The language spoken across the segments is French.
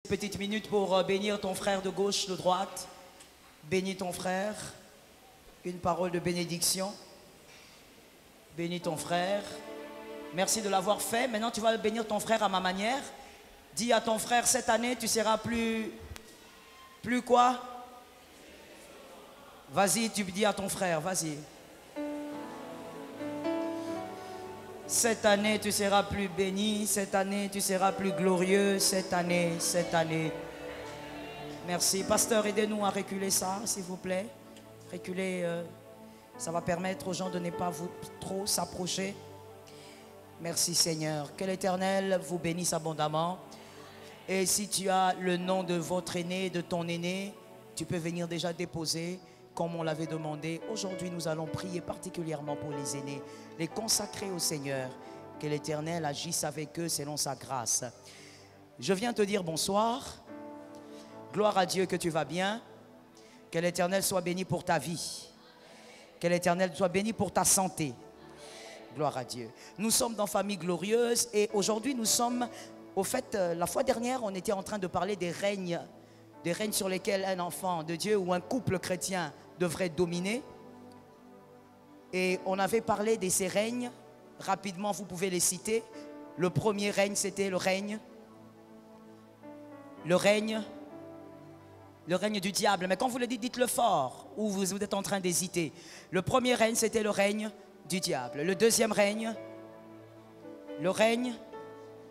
Petite minute pour bénir ton frère de gauche, de droite. Bénis ton frère. Une parole de bénédiction. Bénis ton frère. Merci de l'avoir fait. Maintenant, tu vas bénir ton frère à ma manière. Dis à ton frère, cette année, tu seras plus quoi? Vas-y, tu dis à ton frère, vas-y. Cette année, tu seras plus béni. Cette année, tu seras plus glorieux. Cette année. Merci. Pasteur, aidez-nous à reculer ça, s'il vous plaît. Reculer, ça va permettre aux gens de ne pas trop s'approcher. Merci Seigneur. Que l'Éternel vous bénisse abondamment. Et si tu as le nom de votre aîné, de ton aîné, tu peux venir déjà déposer comme on l'avait demandé. Aujourd'hui, nous allons prier particulièrement pour les aînés, les consacrer au Seigneur. Que l'Éternel agisse avec eux selon sa grâce. Je viens te dire bonsoir. Gloire à Dieu que tu vas bien. Que l'Éternel soit béni pour ta vie. Que l'Éternel soit béni pour ta santé. Gloire à Dieu. Nous sommes dans Famille Glorieuse et aujourd'hui nous sommes, au fait, la fois dernière, on était en train de parler des règnes sur lesquels un enfant de Dieu ou un couple chrétien devrait dominer. Et on avait parlé de ces règnes. Rapidement, vous pouvez les citer. Le premier règne, c'était le règne du diable. Mais quand vous le dites, dites-le fort, ou vous êtes en train d'hésiter. Le premier règne, c'était le règne du diable. Le deuxième règne, le règne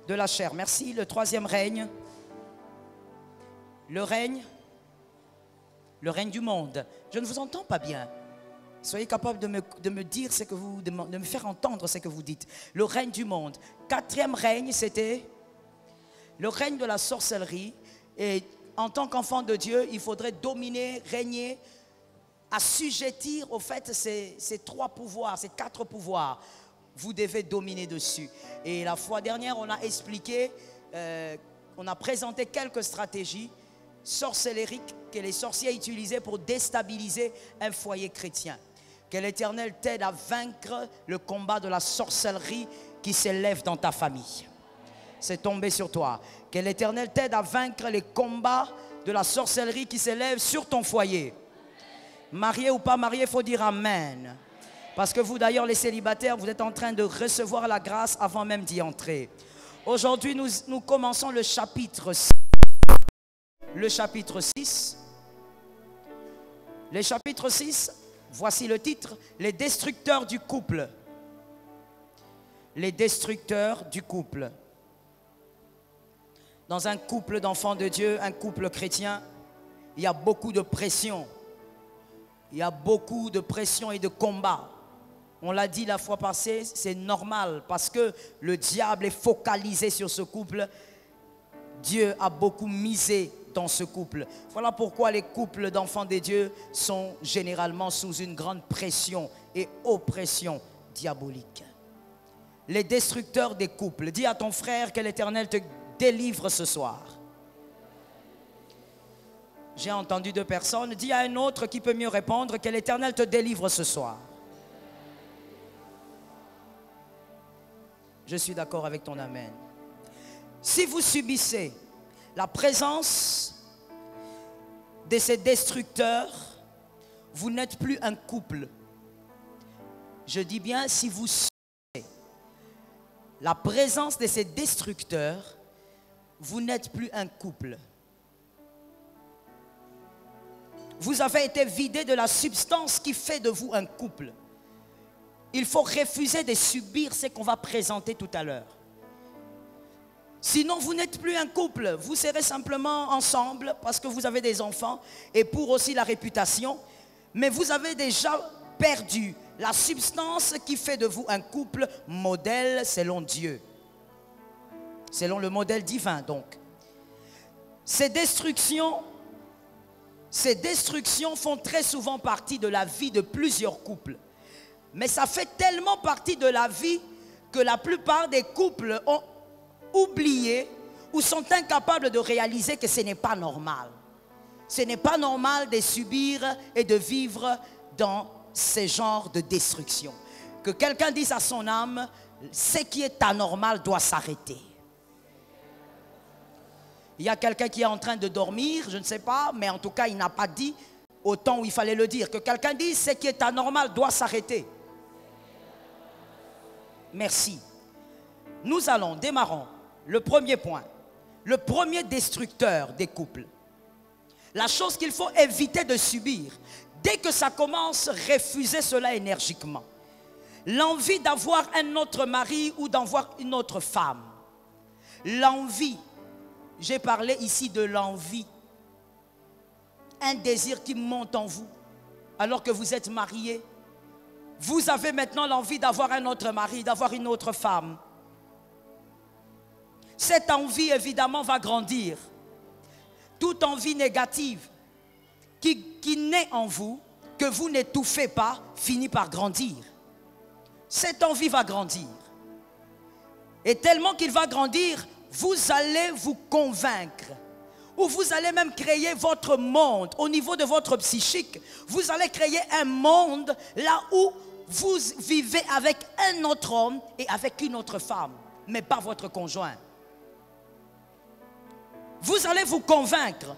de la chair. Merci. Le troisième règne, le règne du monde. Je ne vous entends pas bien. Soyez capable de me dire ce que de me faire entendre ce que vous dites. Le règne du monde. Quatrième règne, c'était le règne de la sorcellerie. Et en tant qu'enfant de Dieu, il faudrait dominer, régner, assujettir au fait ces trois pouvoirs, ces quatre pouvoirs. Vous devez dominer dessus. Et la fois dernière, on a expliqué, on a présenté quelques stratégies sorcellériques que les sorciers utilisaient pour déstabiliser un foyer chrétien. Que l'Éternel t'aide à vaincre le combat de la sorcellerie qui s'élève dans ta famille. C'est tombé sur toi. Que l'Éternel t'aide à vaincre les combats de la sorcellerie qui s'élève sur ton foyer. Marié ou pas marié, il faut dire Amen. Parce que vous d'ailleurs les célibataires, vous êtes en train de recevoir la grâce avant même d'y entrer. Aujourd'hui, nous commençons le chapitre 6. Le chapitre 6. Le chapitre 6, voici le titre, les destructeurs du couple. Les destructeurs du couple. Dans un couple d'enfants de Dieu, un couple chrétien, il y a beaucoup de pression. Il y a beaucoup de pression et de combat. On l'a dit la fois passée, c'est normal parce que le diable est focalisé sur ce couple. Dieu a beaucoup misé dans ce couple. Voilà pourquoi les couples d'enfants de Dieu sont généralement sous une grande pression et oppression diabolique. Les destructeurs des couples. Dis à ton frère que l'Éternel te délivre ce soir. J'ai entendu deux personnes. Dis à un autre qui peut mieux répondre que l'Éternel te délivre ce soir. Je suis d'accord avec ton amen. Si vous subissez la présence de ces destructeurs, vous n'êtes plus un couple. Je dis bien, si vous subissez la présence de ces destructeurs, vous n'êtes plus un couple. Vous avez été vidé de la substance qui fait de vous un couple. Il faut refuser de subir ce qu'on va présenter tout à l'heure. Sinon, vous n'êtes plus un couple. Vous serez simplement ensemble parce que vous avez des enfants et pour aussi la réputation. Mais vous avez déjà perdu la substance qui fait de vous un couple modèle selon Dieu. Selon le modèle divin, donc. Ces destructions font très souvent partie de la vie de plusieurs couples. Mais ça fait tellement partie de la vie que la plupart des couples ont oublié ou sont incapables de réaliser que ce n'est pas normal. Ce n'est pas normal de subir et de vivre dans ce genre de destruction. Que quelqu'un dise à son âme, ce qui est anormal doit s'arrêter. Il y a quelqu'un qui est en train de dormir, je ne sais pas, mais en tout cas, il n'a pas dit au temps où il fallait le dire. Que quelqu'un dise, ce qui est anormal doit s'arrêter. Merci. Nous démarrons le premier point. Le premier destructeur des couples. La chose qu'il faut éviter de subir. Dès que ça commence, refusez cela énergiquement. L'envie d'avoir un autre mari ou d'avoir une autre femme. L'envie. J'ai parlé ici de l'envie. Un désir qui monte en vous alors que vous êtes marié. Vous avez maintenant l'envie d'avoir un autre mari, d'avoir une autre femme. Cette envie, évidemment, va grandir. Toute envie négative qui naît en vous, que vous n'étouffez pas, finit par grandir. Cette envie va grandir. Et tellement qu'il va grandir, vous allez vous convaincre. Ou vous allez même créer votre monde. Au niveau de votre psychique, vous allez créer un monde là où vous vivez avec un autre homme et avec une autre femme, mais pas votre conjoint. Vous allez vous convaincre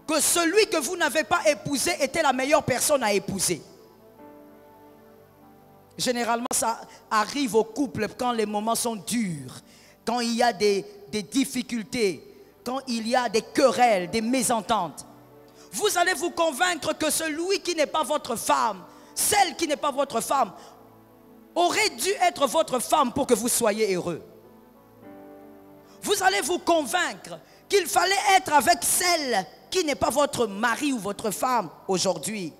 que celui que vous n'avez pas épousé était la meilleure personne à épouser. Généralement, ça arrive au couple quand les moments sont durs, quand il y a des difficultés, quand il y a des querelles, des mésententes. Vous allez vous convaincre que celui qui n'est pas votre femme, celle qui n'est pas votre femme, aurait dû être votre femme pour que vous soyez heureux. Vous allez vous convaincre qu'il fallait être avec celle qui n'est pas votre mari ou votre femme aujourd'hui.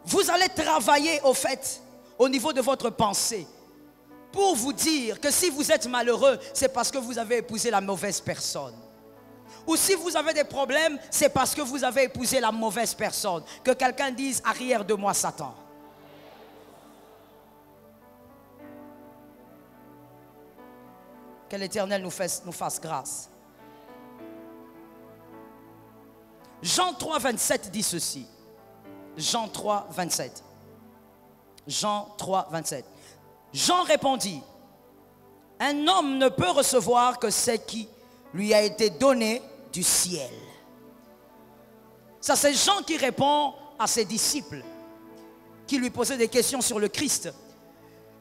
Vous allez travailler au fait, au niveau de votre pensée, pour vous dire que si vous êtes malheureux, c'est parce que vous avez épousé la mauvaise personne. Ou si vous avez des problèmes, c'est parce que vous avez épousé la mauvaise personne. Que quelqu'un dise, arrière de moi Satan. Que l'Éternel nous fasse grâce. Jean 3, 27 dit ceci. Jean 3, 27. Jean 3, 27. Jean répondit, un homme ne peut recevoir que ce qui lui a été donné du ciel. Ça, c'est Jean qui répond à ses disciples qui lui posaient des questions sur le Christ.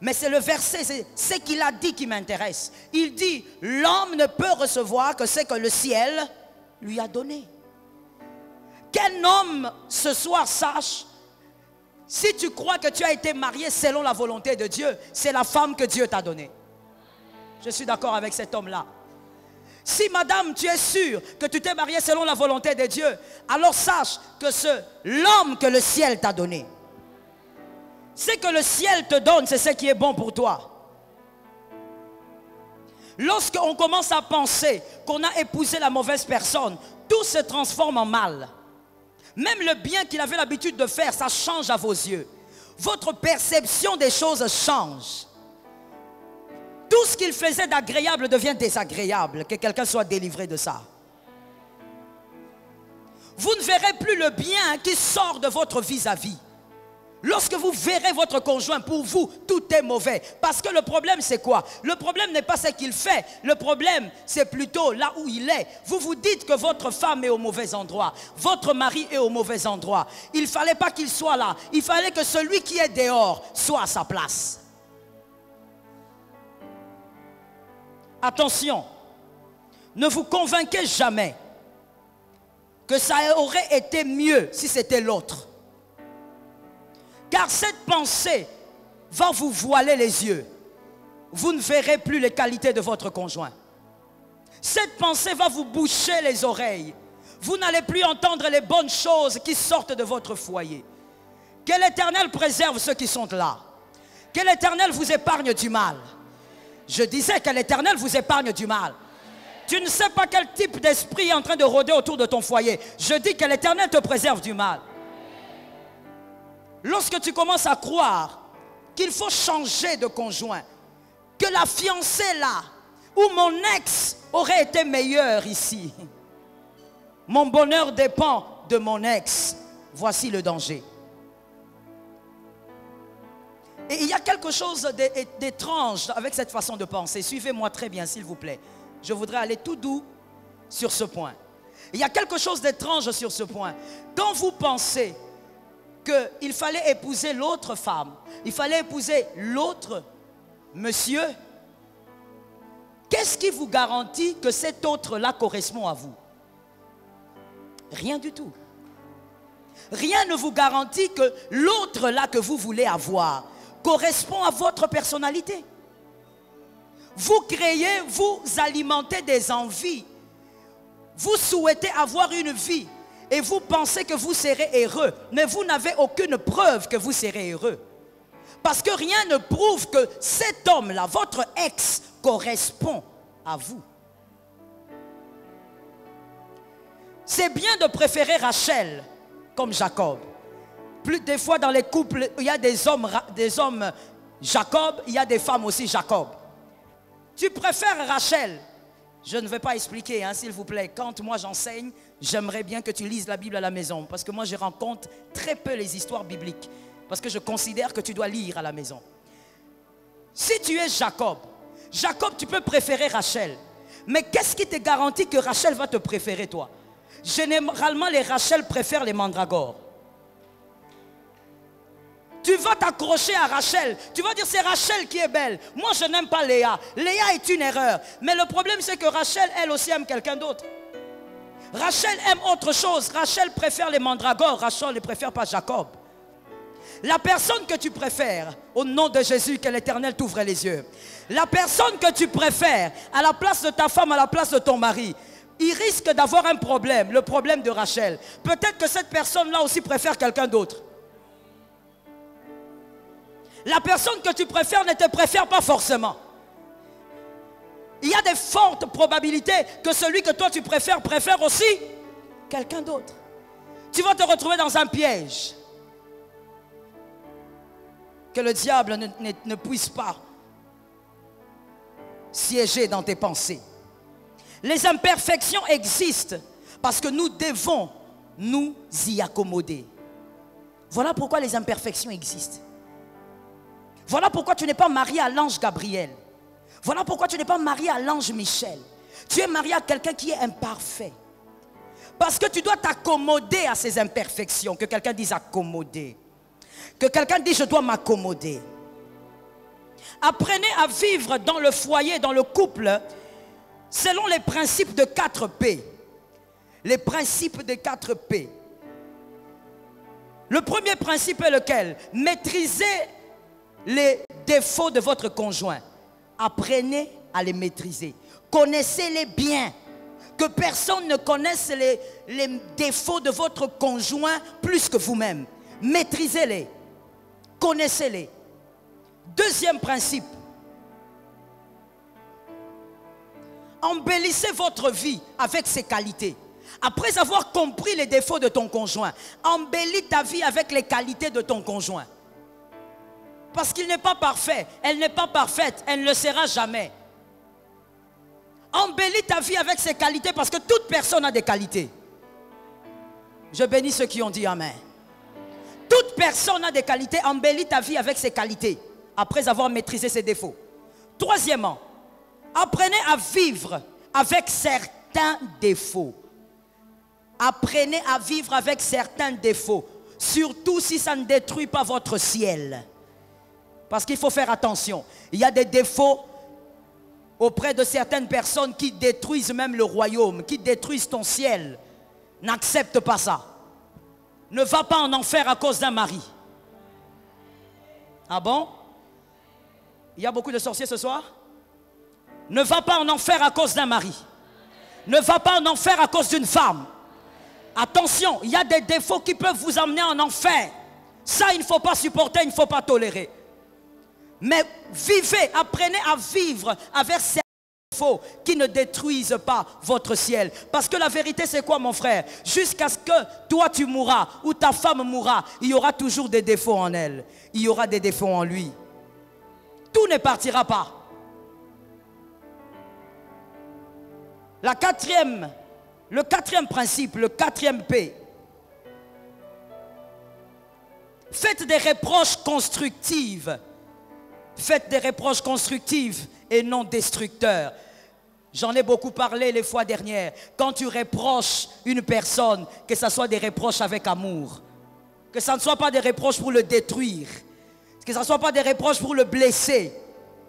Mais c'est le verset, c'est ce qu'il a dit qui m'intéresse. Il dit, l'homme ne peut recevoir que ce que le ciel lui a donné. Qu'un homme ce soir sache, si tu crois que tu as été marié selon la volonté de Dieu, c'est la femme que Dieu t'a donnée. Je suis d'accord avec cet homme-là. Si madame, tu es sûre que tu t'es mariée selon la volonté de Dieu, alors sache que l'homme que le ciel t'a donné, ce que le ciel te donne, c'est ce qui est bon pour toi. Lorsqu'on commence à penser qu'on a épousé la mauvaise personne, tout se transforme en mal. Même le bien qu'il avait l'habitude de faire, ça change à vos yeux. Votre perception des choses change. Tout ce qu'il faisait d'agréable devient désagréable. Que quelqu'un soit délivré de ça. Vous ne verrez plus le bien qui sort de votre vis-à-vis. Lorsque vous verrez votre conjoint, pour vous, tout est mauvais. Parce que le problème, c'est quoi? Le problème n'est pas ce qu'il fait. Le problème, c'est plutôt là où il est. Vous vous dites que votre femme est au mauvais endroit. Votre mari est au mauvais endroit. Il ne fallait pas qu'il soit là. Il fallait que celui qui est dehors soit à sa place. Attention, ne vous convainquez jamais que ça aurait été mieux si c'était l'autre. Car cette pensée va vous voiler les yeux. Vous ne verrez plus les qualités de votre conjoint. Cette pensée va vous boucher les oreilles. Vous n'allez plus entendre les bonnes choses qui sortent de votre foyer. Que l'Éternel préserve ceux qui sont là. Que l'Éternel vous épargne du mal. Je disais que l'Éternel vous épargne du mal. Tu ne sais pas quel type d'esprit est en train de rôder autour de ton foyer. Je dis que l'Éternel te préserve du mal. Lorsque tu commences à croire qu'il faut changer de conjoint, que la fiancée là, ou mon ex aurait été meilleur ici. Mon bonheur dépend de mon ex. Voici le danger. Et il y a quelque chose d'étrange avec cette façon de penser. Suivez-moi très bien, s'il vous plaît. je voudrais aller tout doux sur ce point. Il y a quelque chose d'étrange sur ce point. Quand vous pensez qu'il fallait épouser l'autre femme, il fallait épouser l'autre monsieur, qu'est-ce qui vous garantit que cet autre-là correspond à vous? Rien du tout. Rien ne vous garantit que l'autre-là que vous voulez avoir correspond à votre personnalité. Vous créez, vous alimentez des envies. Vous souhaitez avoir une vie et vous pensez que vous serez heureux, mais vous n'avez aucune preuve que vous serez heureux. Parce que rien ne prouve que cet homme-là, votre ex, correspond à vous. C'est bien de préférer Rachel comme Jacob. Plus des fois dans les couples, il y a des hommes Jacob, il y a des femmes aussi Jacob. Tu préfères Rachel. Je ne vais pas expliquer, hein, s'il vous plaît. Quand moi j'enseigne, j'aimerais bien que tu lises la Bible à la maison. Parce que moi je rencontre très peu les histoires bibliques. Parce que je considère que tu dois lire à la maison. Si tu es Jacob, tu peux préférer Rachel. Mais qu'est-ce qui te garantit que Rachel va te préférer toi? Généralement, les Rachel préfèrent les mandragores. Tu vas t'accrocher à Rachel. Tu vas dire c'est Rachel qui est belle. Moi je n'aime pas Léa. Léa est une erreur. Mais le problème c'est que Rachel elle aussi aime quelqu'un d'autre. Rachel aime autre chose. Rachel préfère les mandragores. Rachel ne préfère pas Jacob. La personne que tu préfères, au nom de Jésus, que l'Éternel t'ouvre les yeux. La personne que tu préfères à la place de ta femme, à la place de ton mari, il risque d'avoir un problème, le problème de Rachel. Peut-être que cette personne-là aussi préfère quelqu'un d'autre. La personne que tu préfères ne te préfère pas forcément. Il y a de fortes probabilités que celui que toi tu préfère aussi quelqu'un d'autre. Tu vas te retrouver dans un piège. Que le diable ne puisse pas siéger dans tes pensées. Les imperfections existent parce que nous devons nous y accommoder. Voilà pourquoi les imperfections existent. Voilà pourquoi tu n'es pas marié à l'ange Gabriel. Voilà pourquoi tu n'es pas marié à l'ange Michel. Tu es marié à quelqu'un qui est imparfait. Parce que tu dois t'accommoder à ces imperfections. Que quelqu'un dise accommoder. Que quelqu'un dise je dois m'accommoder. Apprenez à vivre dans le foyer, dans le couple, selon les principes de 4 P. Les principes de 4 P. Le premier principe est lequel? Maîtrisez les défauts de votre conjoint. Apprenez à les maîtriser. Connaissez-les bien. Que personne ne connaisse les défauts de votre conjoint plus que vous-même. Maîtrisez-les. Connaissez-les. Deuxième principe. Embellissez votre vie avec ses qualités. Après avoir compris les défauts de ton conjoint, embellis ta vie avec les qualités de ton conjoint. Parce qu'il n'est pas parfait, elle n'est pas parfaite, elle ne le sera jamais. Embellis ta vie avec ses qualités parce que toute personne a des qualités. Je bénis ceux qui ont dit Amen. Toute personne a des qualités, embellis ta vie avec ses qualités après avoir maîtrisé ses défauts. Troisièmement, apprenez à vivre avec certains défauts. Apprenez à vivre avec certains défauts, surtout si ça ne détruit pas votre ciel. Parce qu'il faut faire attention. Il y a des défauts auprès de certaines personnes qui détruisent même le royaume, qui détruisent ton ciel. N'accepte pas ça. Ne va pas en enfer à cause d'un mari. Ah bon? Il y a beaucoup de sorciers ce soir? Ne va pas en enfer à cause d'un mari. Ne va pas en enfer à cause d'une femme. Attention, il y a des défauts qui peuvent vous emmener en enfer. Ça, il ne faut pas supporter, il ne faut pas tolérer. Mais vivez, apprenez à vivre avec ces défauts qui ne détruisent pas votre ciel. Parce que la vérité, c'est quoi, mon frère? Jusqu'à ce que toi, tu mourras ou ta femme mourra, il y aura toujours des défauts en elle. Il y aura des défauts en lui. Tout ne partira pas. Le quatrième principe, le 4e P. Faites des reproches constructives. Faites des reproches constructifs et non destructeurs. J'en ai beaucoup parlé les fois dernières. Quand tu reproches une personne, que ce soit des reproches avec amour, que ce ne soit pas des reproches pour le détruire, que ce ne soit pas des reproches pour le blesser,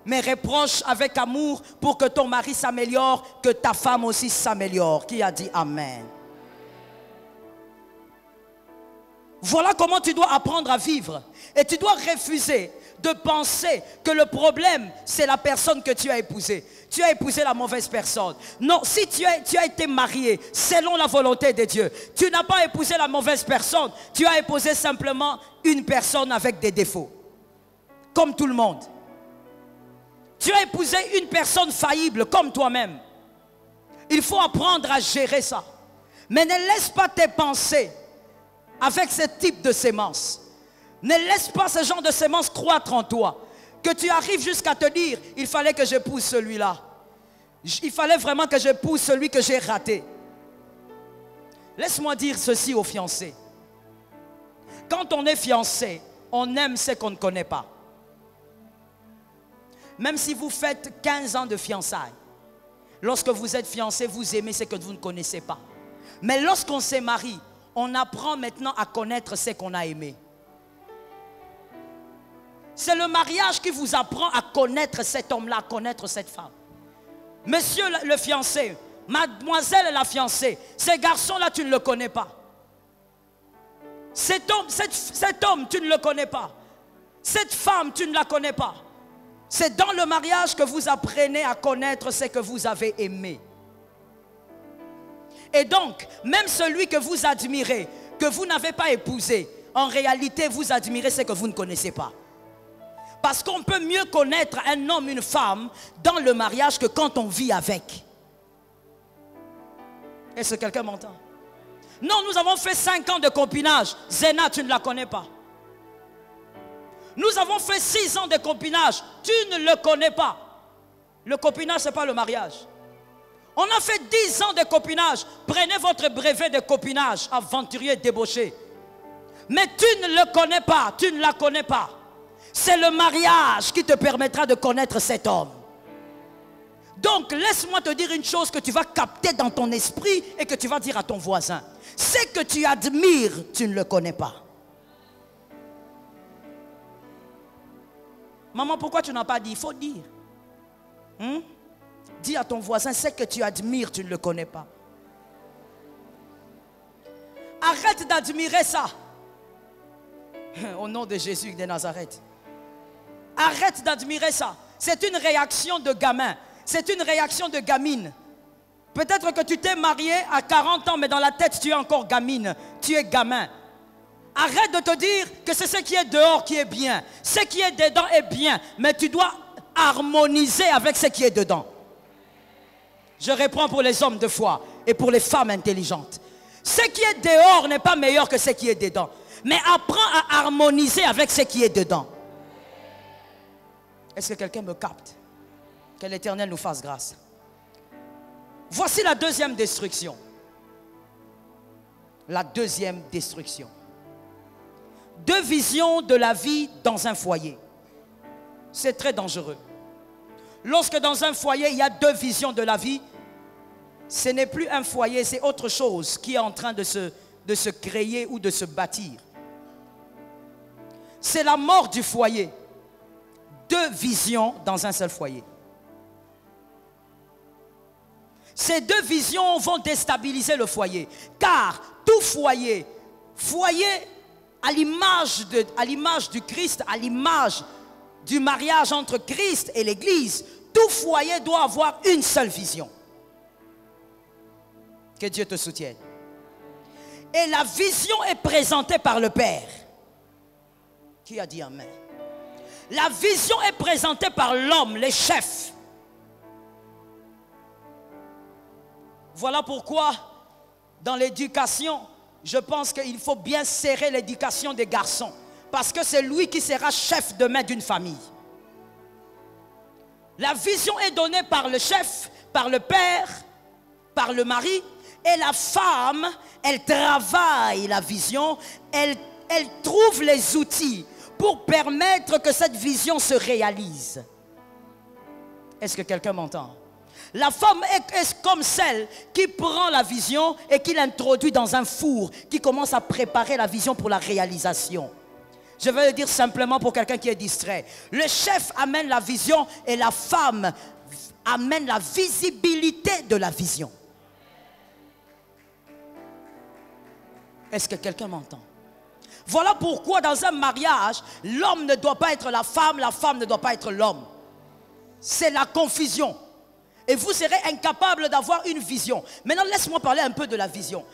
mais reproches avec amour pour que ton mari s'améliore, que ta femme aussi s'améliore. Qui a dit Amen? Voilà comment tu dois apprendre à vivre. Et tu dois refuser de penser que le problème, c'est la personne que tu as épousée. Tu as épousé la mauvaise personne. Non, si tu as été marié selon la volonté de Dieu, tu n'as pas épousé la mauvaise personne. Tu as épousé simplement une personne avec des défauts. Comme tout le monde. Tu as épousé une personne faillible comme toi-même. Il faut apprendre à gérer ça. Mais ne laisse pas tes pensées avec ce type de sémence. Ne laisse pas ce genre de sémence croître en toi. Que tu arrives jusqu'à te dire, il fallait que j'épouse celui-là. Il fallait vraiment que j'épouse celui que j'ai raté. Laisse-moi dire ceci aux fiancés. Quand on est fiancé, on aime ce qu'on ne connaît pas. Même si vous faites 15 ans de fiançailles, lorsque vous êtes fiancé, vous aimez ce que vous ne connaissez pas. Mais lorsqu'on se marie, on apprend maintenant à connaître ce qu'on a aimé. C'est le mariage qui vous apprend à connaître cet homme-là, à connaître cette femme. Monsieur le fiancé, mademoiselle la fiancée, ce garçon-là, tu ne le connais pas. Cet homme, tu ne le connais pas. Cette femme, tu ne la connais pas. C'est dans le mariage que vous apprenez à connaître ce que vous avez aimé. Et donc, même celui que vous admirez, que vous n'avez pas épousé, en réalité, vous admirez ce que vous ne connaissez pas. Parce qu'on peut mieux connaître un homme, une femme, dans le mariage que quand on vit avec. Est-ce que quelqu'un m'entend? Non, nous avons fait 5 ans de copinage. Zéna, tu ne la connais pas. Nous avons fait 6 ans de copinage. Tu ne le connais pas. Le copinage, ce n'est pas le mariage. On a fait 10 ans de copinage. Prenez votre brevet de copinage, aventurier débauché. Mais tu ne le connais pas, tu ne la connais pas. C'est le mariage qui te permettra de connaître cet homme. Donc, laisse-moi te dire une chose que tu vas capter dans ton esprit et que tu vas dire à ton voisin. Ce que tu admires, tu ne le connais pas. Maman, pourquoi tu n'as pas dit? Il faut dire. Dis à ton voisin, ce que tu admires, tu ne le connais pas. Arrête d'admirer ça. Au nom de Jésus de Nazareth. Arrête d'admirer ça. C'est une réaction de gamin. C'est une réaction de gamine. Peut-être que tu t'es marié à 40 ans, mais dans la tête, tu es encore gamine. Tu es gamin. Arrête de te dire que c'est ce qui est dehors qui est bien. Ce qui est dedans est bien. Mais tu dois harmoniser avec ce qui est dedans. Je reprends pour les hommes de foi et pour les femmes intelligentes. Ce qui est dehors n'est pas meilleur que ce qui est dedans. Mais apprends à harmoniser avec ce qui est dedans. Est-ce que quelqu'un me capte? Que l'Éternel nous fasse grâce. Voici la deuxième destruction. La deuxième destruction. 2 visions de la vie dans un foyer. C'est très dangereux. Lorsque dans un foyer, il y a 2 visions de la vie, ce n'est plus un foyer, c'est autre chose qui est en train de se créer ou de se bâtir. C'est la mort du foyer. 2 visions dans un seul foyer. Ces 2 visions vont déstabiliser le foyer. Car tout foyer à l'image du Christ, à l'image du mariage entre Christ et l'Église, tout foyer doit avoir une seule vision. Que Dieu te soutienne. Et la vision est présentée par le Père. Qui a dit Amen? La vision est présentée par l'homme, les chefs. Voilà pourquoi, dans l'éducation, je pense qu'il faut bien serrer l'éducation des garçons. Parce que c'est lui qui sera chef demain d'une famille. La vision est donnée par le chef, par le père, par le mari. Et la femme, elle travaille la vision, elle trouve les outils pour permettre que cette vision se réalise. Est-ce que quelqu'un m'entend? La femme est comme celle qui prend la vision et qui l'introduit dans un four, qui commence à préparer la vision pour la réalisation. Je vais le dire simplement pour quelqu'un qui est distrait. Le chef amène la vision et la femme amène la visibilité de la vision. Est-ce que quelqu'un m'entend? Voilà pourquoi dans un mariage, l'homme ne doit pas être la femme ne doit pas être l'homme. C'est la confusion. Et vous serez incapable d'avoir une vision. Maintenant, laisse-moi parler un peu de la vision.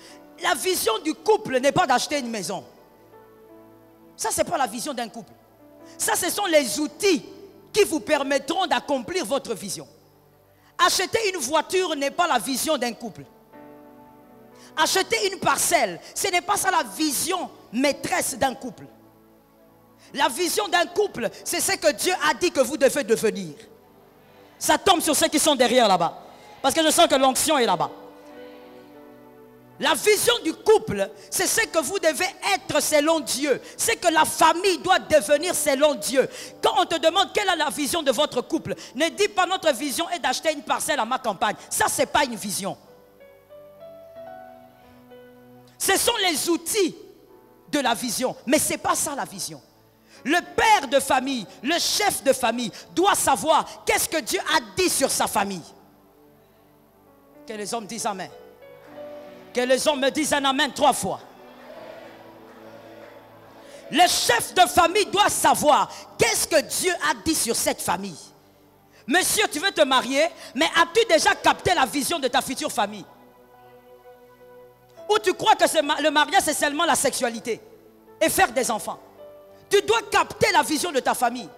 La vision du couple n'est pas d'acheter une maison. Ça, ce n'est pas la vision d'un couple. Ça, ce sont les outils qui vous permettront d'accomplir votre vision. Acheter une voiture n'est pas la vision d'un couple. Acheter une parcelle, ce n'est pas ça la vision maîtresse d'un couple. La vision d'un couple, c'est ce que Dieu a dit que vous devez devenir. Ça tombe sur ceux qui sont derrière là-bas. Parce que je sens que l'onction est là-bas. La vision du couple, c'est ce que vous devez être selon Dieu. C'est que la famille doit devenir selon Dieu. Quand on te demande quelle est la vision de votre couple, ne dis pas notre vision est d'acheter une parcelle à ma campagne. Ça, ce n'est pas une vision. Ce sont les outils de la vision. Mais ce n'est pas ça la vision. Le père de famille, le chef de famille doit savoir qu'est-ce que Dieu a dit sur sa famille. Que les hommes disent amen. Que les hommes me disent un amen 3 fois. Le chef de famille doit savoir qu'est-ce que Dieu a dit sur cette famille. Monsieur, tu veux te marier, mais as-tu déjà capté la vision de ta future famille? Ou tu crois que le mariage c'est seulement la sexualité et faire des enfants? Tu dois capter la vision de ta famille.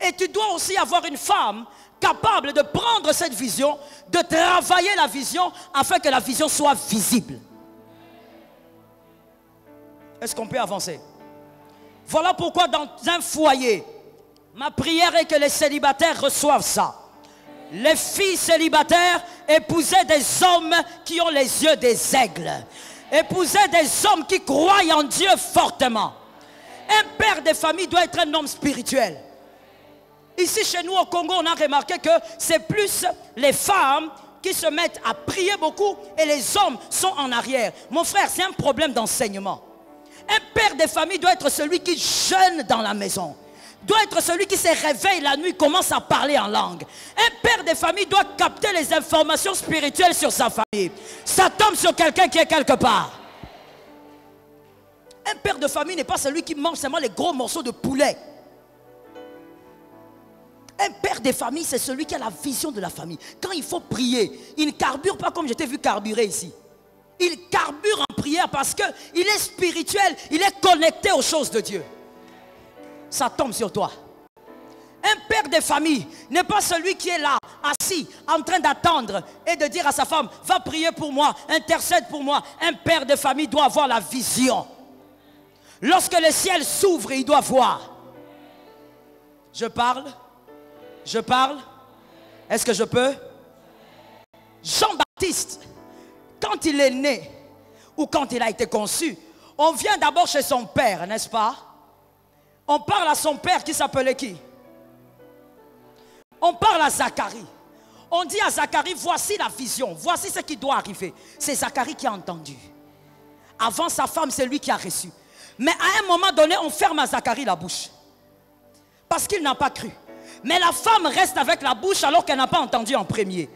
Et tu dois aussi avoir une femme capable de prendre cette vision, de travailler la vision afin que la vision soit visible. Est-ce qu'on peut avancer? Voilà pourquoi dans un foyer, ma prière est que les célibataires reçoivent ça. Les filles célibataires épousaient des hommes qui ont les yeux des aigles. Épousaient des hommes qui croient en Dieu fortement. Un père de famille doit être un homme spirituel. Ici chez nous au Congo, on a remarqué que c'est plus les femmes qui se mettent à prier beaucoup et les hommes sont en arrière. Mon frère, c'est un problème d'enseignement. Un père de famille doit être celui qui jeûne dans la maison. Doit être celui qui se réveille la nuit, commence à parler en langue. Un père de famille doit capter les informations spirituelles sur sa famille. Ça tombe sur quelqu'un qui est quelque part. Un père de famille n'est pas celui qui mange seulement les gros morceaux de poulet. Un père de famille, c'est celui qui a la vision de la famille. Quand il faut prier, il ne carbure pas comme je t'ai vu carburer ici. Il carbure en prière parce qu'il est spirituel, il est connecté aux choses de Dieu. Ça tombe sur toi. Un père de famille n'est pas celui qui est là, assis, en train d'attendre et de dire à sa femme, va prier pour moi, intercède pour moi. Un père de famille doit avoir la vision. Lorsque le ciel s'ouvre, il doit voir. Je parle. Je parle. Est-ce que je peux? Jean-Baptiste, quand il est né, ou quand il a été conçu, on vient d'abord chez son père, n'est-ce pas? On parle à son père qui s'appelait qui? On parle à Zacharie. On dit à Zacharie, voici la vision, voici ce qui doit arriver. C'est Zacharie qui a entendu. Avant sa femme, c'est lui qui a reçu. Mais à un moment donné, on ferme à Zacharie la bouche. Parce qu'il n'a pas cru. Mais la femme reste avec la bouche alors qu'elle n'a pas entendu en premier.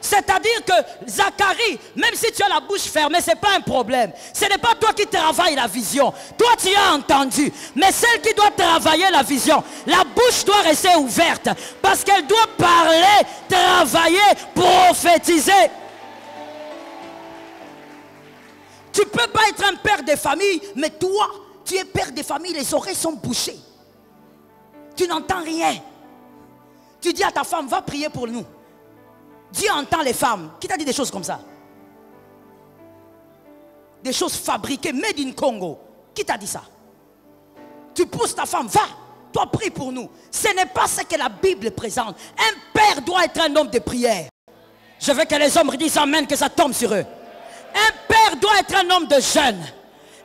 C'est-à-dire que Zacharie, même si tu as la bouche fermée, ce n'est pas un problème. Ce n'est pas toi qui travailles la vision. Toi, tu as entendu. Mais celle qui doit travailler la vision, la bouche doit rester ouverte. Parce qu'elle doit parler, travailler, prophétiser. Tu ne peux pas être un père de famille, mais toi, tu es père de famille, les oreilles sont bouchées. Tu n'entends rien. Tu dis à ta femme, va prier pour nous. Dieu entend les femmes. Qui t'a dit des choses comme ça? Des choses fabriquées, made in Congo. Qui t'a dit ça? Tu pousses ta femme, va, toi prie pour nous. Ce n'est pas ce que la Bible présente. Un père doit être un homme de prière. Je veux que les hommes disent amen, que ça tombe sur eux. Un père doit être un homme de jeûne.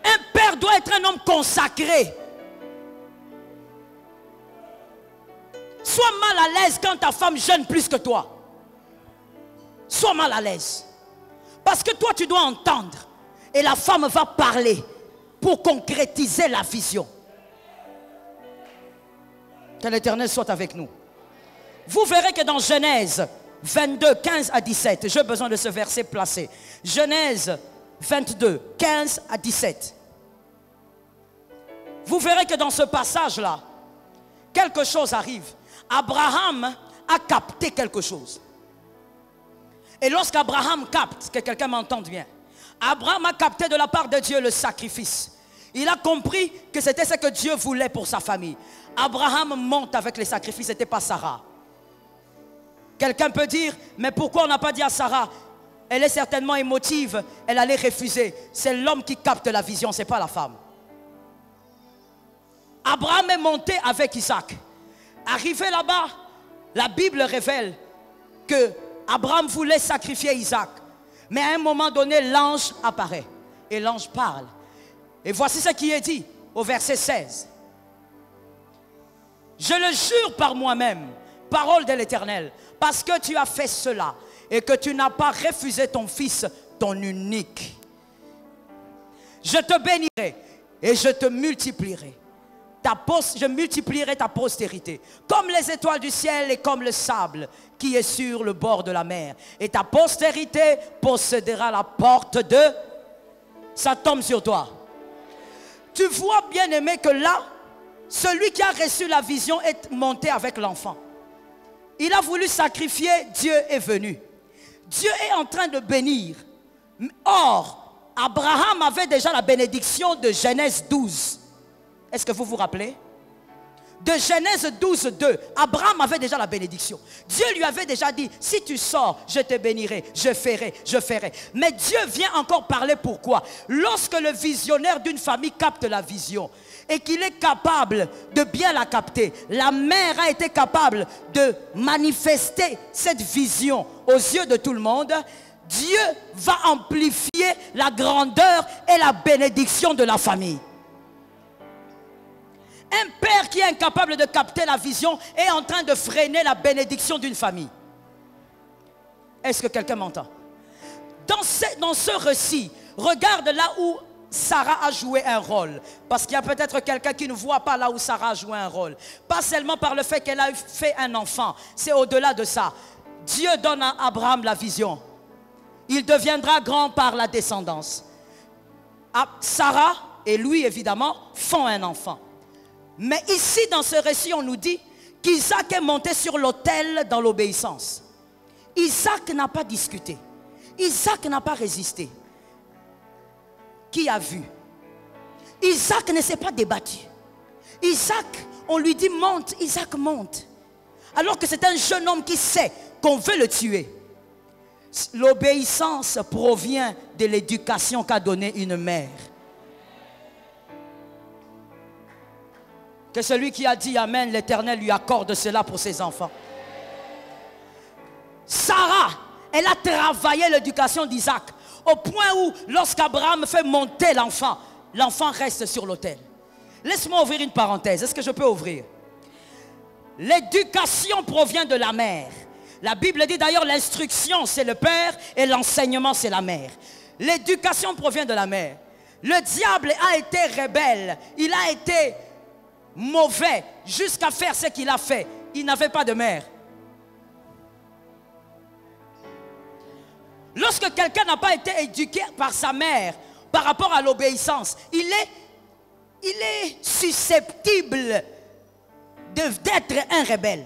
Un père doit être un homme consacré. Sois mal à l'aise quand ta femme jeûne plus que toi. Sois mal à l'aise. Parce que toi, tu dois entendre. Et la femme va parler pour concrétiser la vision. Que l'Éternel soit avec nous. Vous verrez que dans Genèse 22, 15 à 17, j'ai besoin de ce verset placé. Genèse 22, 15 à 17. Vous verrez que dans ce passage-là, quelque chose arrive. Abraham a capté quelque chose. Et lorsqu'Abraham capte, que quelqu'un m'entende bien, Abraham a capté de la part de Dieu le sacrifice. Il a compris que c'était ce que Dieu voulait pour sa famille. Abraham monte avec les sacrifices, ce n'était pas Sarah. Quelqu'un peut dire, mais pourquoi on n'a pas dit à Sarah? Elle est certainement émotive, elle allait refuser. C'est l'homme qui capte la vision, ce n'est pas la femme. Abraham est monté avec Isaac. Arrivé là-bas, la Bible révèle que Abraham voulait sacrifier Isaac. Mais à un moment donné, l'ange apparaît. Et l'ange parle. Et voici ce qui est dit au verset 16. Je le jure par moi-même, parole de l'Éternel, parce que tu as fait cela et que tu n'as pas refusé ton fils, ton unique. Je te bénirai et je te multiplierai. Je multiplierai ta postérité comme les étoiles du ciel et comme le sable qui est sur le bord de la mer. Et ta postérité possédera la porte de... Ça tombe sur toi. Tu vois, bien aimé, que là, celui qui a reçu la vision est monté avec l'enfant. Il a voulu sacrifier, Dieu est venu. Dieu est en train de bénir. Or, Abraham avait déjà la bénédiction de Genèse 12. Est-ce que vous vous rappelez? De Genèse 12, 2, Abraham avait déjà la bénédiction. Dieu lui avait déjà dit, si tu sors, je te bénirai, je ferai, je ferai. Mais Dieu vient encore parler pourquoi? Lorsque le visionnaire d'une famille capte la vision et qu'il est capable de bien la capter, la mère a été capable de manifester cette vision aux yeux de tout le monde. Dieu va amplifier la grandeur et la bénédiction de la famille. Un père qui est incapable de capter la vision est en train de freiner la bénédiction d'une famille. Est-ce que quelqu'un m'entend? Dans ce récit, regarde là où Sarah a joué un rôle. Parce qu'il y a peut-être quelqu'un qui ne voit pas là où Sarah a joué un rôle. Pas seulement par le fait qu'elle a fait un enfant. C'est au-delà de ça. Dieu donne à Abraham la vision. Il deviendra grand par la descendance. Sarah et lui, évidemment, font un enfant. Mais ici, dans ce récit, on nous dit qu'Isaac est monté sur l'autel dans l'obéissance. Isaac n'a pas discuté. Isaac n'a pas résisté. Qui a vu? Isaac ne s'est pas débattu. Isaac, on lui dit monte, Isaac monte. Alors que c'est un jeune homme qui sait qu'on veut le tuer. L'obéissance provient de l'éducation qu'a donnée une mère. Que celui qui a dit Amen, l'Éternel lui accorde cela pour ses enfants. Sarah, elle a travaillé l'éducation d'Isaac au point où lorsqu'Abraham fait monter l'enfant, l'enfant reste sur l'autel. Laisse-moi ouvrir une parenthèse. Est-ce que je peux ouvrir? L'éducation provient de la mère. La Bible dit d'ailleurs l'instruction c'est le père et l'enseignement c'est la mère. L'éducation provient de la mère. Le diable a été rebelle. Il a été mauvais jusqu'à faire ce qu'il a fait. Il n'avait pas de mère. Lorsque quelqu'un n'a pas été éduqué par sa mère par rapport à l'obéissance, il est susceptible d'être un rebelle.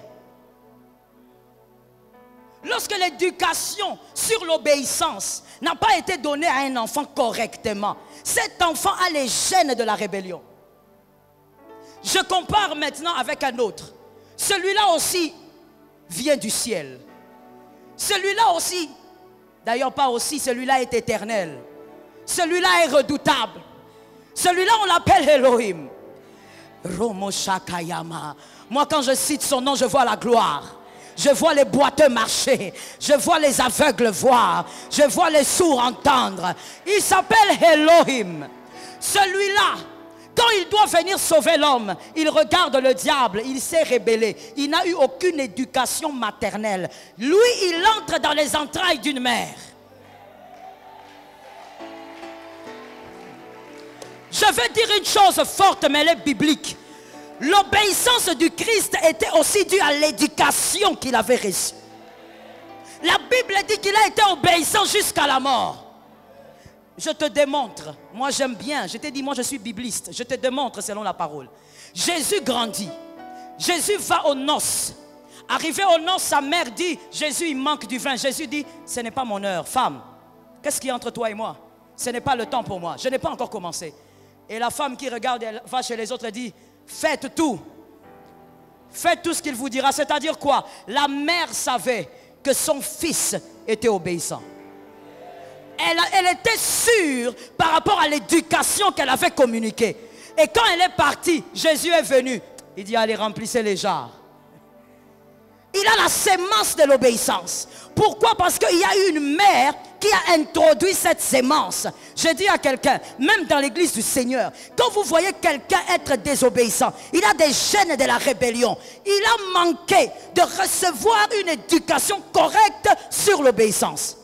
Lorsque l'éducation sur l'obéissance n'a pas été donnée à un enfant correctement, cet enfant a les gènes de la rébellion. Je compare maintenant avec un autre. Celui-là aussi vient du ciel. Celui-là aussi, d'ailleurs pas aussi, celui-là est éternel. Celui-là est redoutable. Celui-là on l'appelle Elohim. Romo Shakayama. Moi quand je cite son nom, je vois la gloire. Je vois les boiteux marcher. Je vois les aveugles voir. Je vois les sourds entendre. Il s'appelle Elohim. Celui-là Quand il doit venir sauver l'homme, il regarde le diable, il s'est rébellé. Il n'a eu aucune éducation maternelle. Lui, il entre dans les entrailles d'une mère. Je vais dire une chose forte, mais elle est biblique. L'obéissance du Christ était aussi due à l'éducation qu'il avait reçue. La Bible dit qu'il a été obéissant jusqu'à la mort. Je te démontre, moi j'aime bien, je t'ai dit, moi je suis bibliste, je te démontre selon la parole. Jésus grandit, Jésus va aux noces. Arrivé aux noces, sa mère dit, Jésus il manque du vin. Jésus dit, ce n'est pas mon heure, femme. Qu'est-ce qu'il y a entre toi et moi? Ce n'est pas le temps pour moi, je n'ai pas encore commencé. Et la femme qui regarde, elle va chez les autres et dit, faites tout. Faites tout ce qu'il vous dira, c'est-à-dire quoi? La mère savait que son fils était obéissant. Elle était sûre par rapport à l'éducation qu'elle avait communiquée. Et quand elle est partie, Jésus est venu. Il dit, allez, remplissez les jarres. Il a la sémence de l'obéissance. Pourquoi? Parce qu'il y a eu une mère qui a introduit cette sémence. Je dis à quelqu'un, même dans l'église du Seigneur, quand vous voyez quelqu'un être désobéissant, il a des gènes de la rébellion. Il a manqué de recevoir une éducation correcte sur l'obéissance.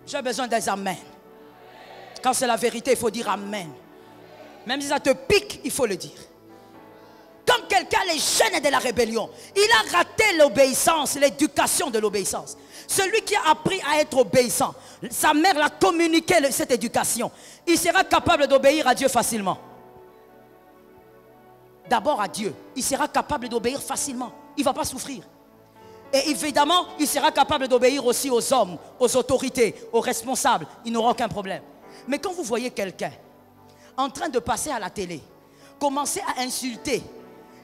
J'ai besoin des amen. Quand c'est la vérité, il faut dire amen. Même si ça te pique, il faut le dire. Quand quelqu'un a les gènes de la rébellion, il a raté l'obéissance, l'éducation de l'obéissance. Celui qui a appris à être obéissant, sa mère l'a communiqué cette éducation. Il sera capable d'obéir à Dieu facilement. D'abord à Dieu. Il sera capable d'obéir facilement. Il ne va pas souffrir. Et évidemment, il sera capable d'obéir aussi aux hommes, aux autorités, aux responsables. Il n'aura aucun problème. Mais quand vous voyez quelqu'un en train de passer à la télé, commencer à insulter,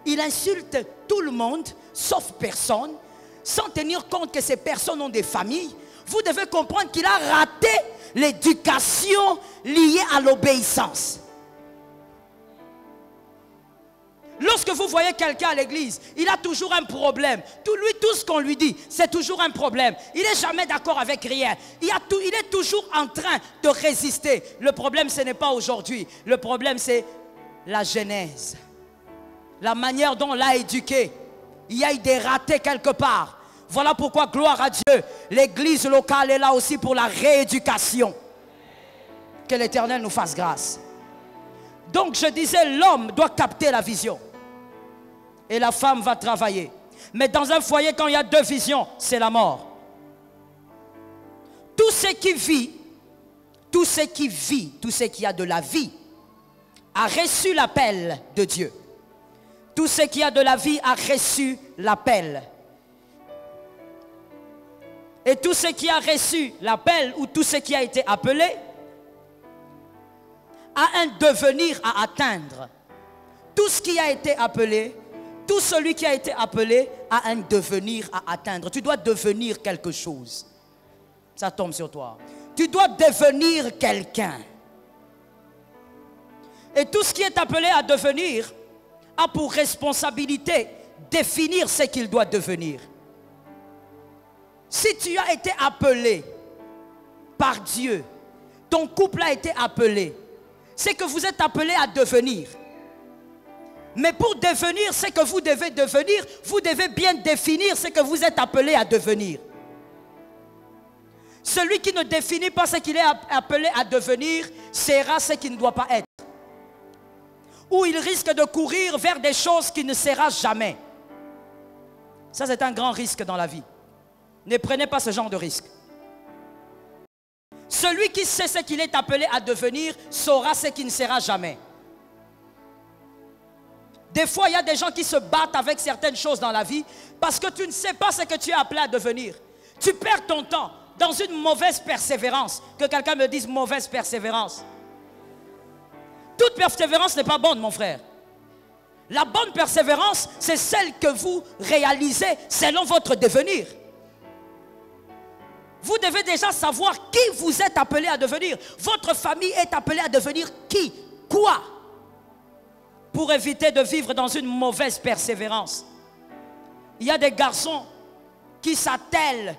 il insulte tout le monde, sauf personne, sans tenir compte que ces personnes ont des familles, vous devez comprendre qu'il a raté l'éducation liée à l'obéissance. Lorsque vous voyez quelqu'un à l'église, il a toujours un problème. Tout ce qu'on lui dit, c'est toujours un problème. Il n'est jamais d'accord avec rien. Il est toujours en train de résister. Le problème, ce n'est pas aujourd'hui. Le problème, c'est la genèse. La manière dont on l'a éduqué. Il y a eu des ratés quelque part. Voilà pourquoi, gloire à Dieu, l'église locale est là aussi pour la rééducation. Que l'Éternel nous fasse grâce. Donc je disais, l'homme doit capter la vision. Et la femme va travailler. Mais dans un foyer, quand il y a deux visions, c'est la mort. Tout ce qui vit, tout ce qui a de la vie, a reçu l'appel de Dieu. Tout ce qui a de la vie a reçu l'appel. Et tout ce qui a reçu l'appel, ou tout ce qui a été appelé, a un devenir à atteindre. Tout ce qui a été appelé, tout celui qui a été appelé a un devenir à atteindre. Tu dois devenir quelque chose. Ça tombe sur toi. Tu dois devenir quelqu'un. Et tout ce qui est appelé à devenir a pour responsabilité définir ce qu'il doit devenir. Si tu as été appelé par Dieu, ton couple a été appelé, c'est que vous êtes appelé à devenir. Mais pour devenir ce que vous devez devenir, vous devez bien définir ce que vous êtes appelé à devenir. Celui qui ne définit pas ce qu'il est appelé à devenir sera ce qu'il ne doit pas être. Ou il risque de courir vers des choses qu'il ne sera jamais. Ça, c'est un grand risque dans la vie. Ne prenez pas ce genre de risque. Celui qui sait ce qu'il est appelé à devenir saura ce qu'il ne sera jamais. Des fois, il y a des gens qui se battent avec certaines choses dans la vie parce que tu ne sais pas ce que tu es appelé à devenir. Tu perds ton temps dans une mauvaise persévérance. Que quelqu'un me dise mauvaise persévérance. Toute persévérance n'est pas bonne, mon frère. La bonne persévérance, c'est celle que vous réalisez selon votre devenir. Vous devez déjà savoir qui vous êtes appelé à devenir. Votre famille est appelée à devenir qui? Quoi? Pour éviter de vivre dans une mauvaise persévérance. Il y a des garçons qui s'attellent.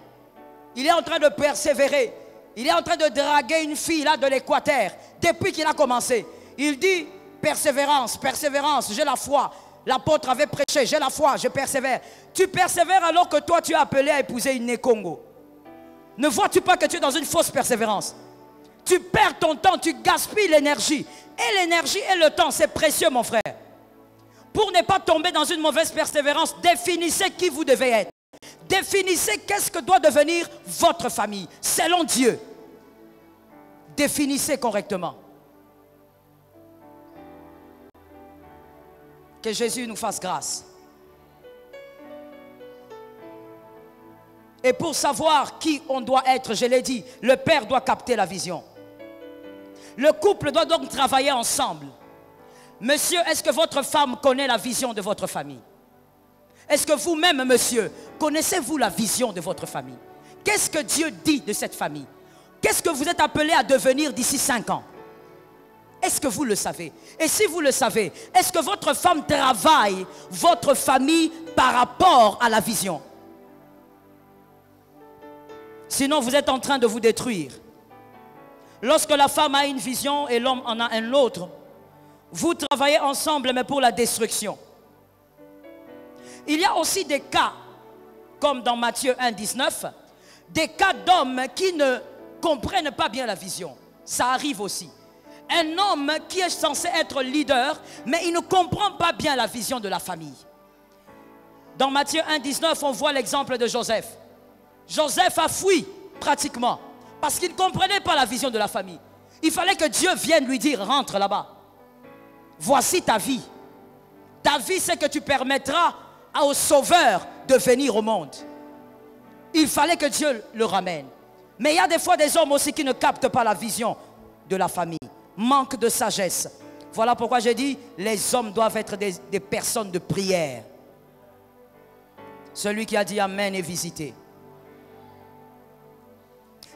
Il est en train de persévérer. Il est en train de draguer une fille là de l'Équateur. Depuis qu'il a commencé. Il dit persévérance, persévérance, j'ai la foi. L'apôtre avait prêché, j'ai la foi, je persévère. Tu persévères alors que toi tu es appelé à épouser une Congo. Ne vois-tu pas que tu es dans une fausse persévérance? Tu perds ton temps, tu gaspilles l'énergie. Et l'énergie et le temps, c'est précieux mon frère. Pour ne pas tomber dans une mauvaise persévérance, définissez qui vous devez être. Définissez qu'est-ce que doit devenir votre famille, selon Dieu. Définissez correctement. Que Jésus nous fasse grâce. Et pour savoir qui on doit être, je l'ai dit, le père doit capter la vision. Le couple doit donc travailler ensemble. Monsieur, est-ce que votre femme connaît la vision de votre famille? Est-ce que vous-même, monsieur, connaissez-vous la vision de votre famille? Qu'est-ce que Dieu dit de cette famille? Qu'est-ce que vous êtes appelé à devenir d'ici 5 ans? Est-ce que vous le savez? Et si vous le savez, est-ce que votre femme travaille votre famille par rapport à la vision? Sinon, vous êtes en train de vous détruire. Lorsque la femme a une vision et l'homme en a une autre, vous travaillez ensemble, mais pour la destruction. Il y a aussi des cas, comme dans Matthieu 1, 19, des cas d'hommes qui ne comprennent pas bien la vision. Ça arrive aussi. Un homme qui est censé être leader, mais il ne comprend pas bien la vision de la famille. Dans Matthieu 1, 19, on voit l'exemple de Joseph. Joseph a fui pratiquement parce qu'il ne comprenait pas la vision de la famille. Il fallait que Dieu vienne lui dire, rentre là-bas. Voici ta vie. Ta vie, c'est que tu permettras au Sauveur de venir au monde. Il fallait que Dieu le ramène. Mais il y a des fois des hommes aussi qui ne captent pas la vision de la famille. Manque de sagesse. Voilà pourquoi j'ai dit, les hommes doivent être des personnes de prière. Celui qui a dit Amen est visité.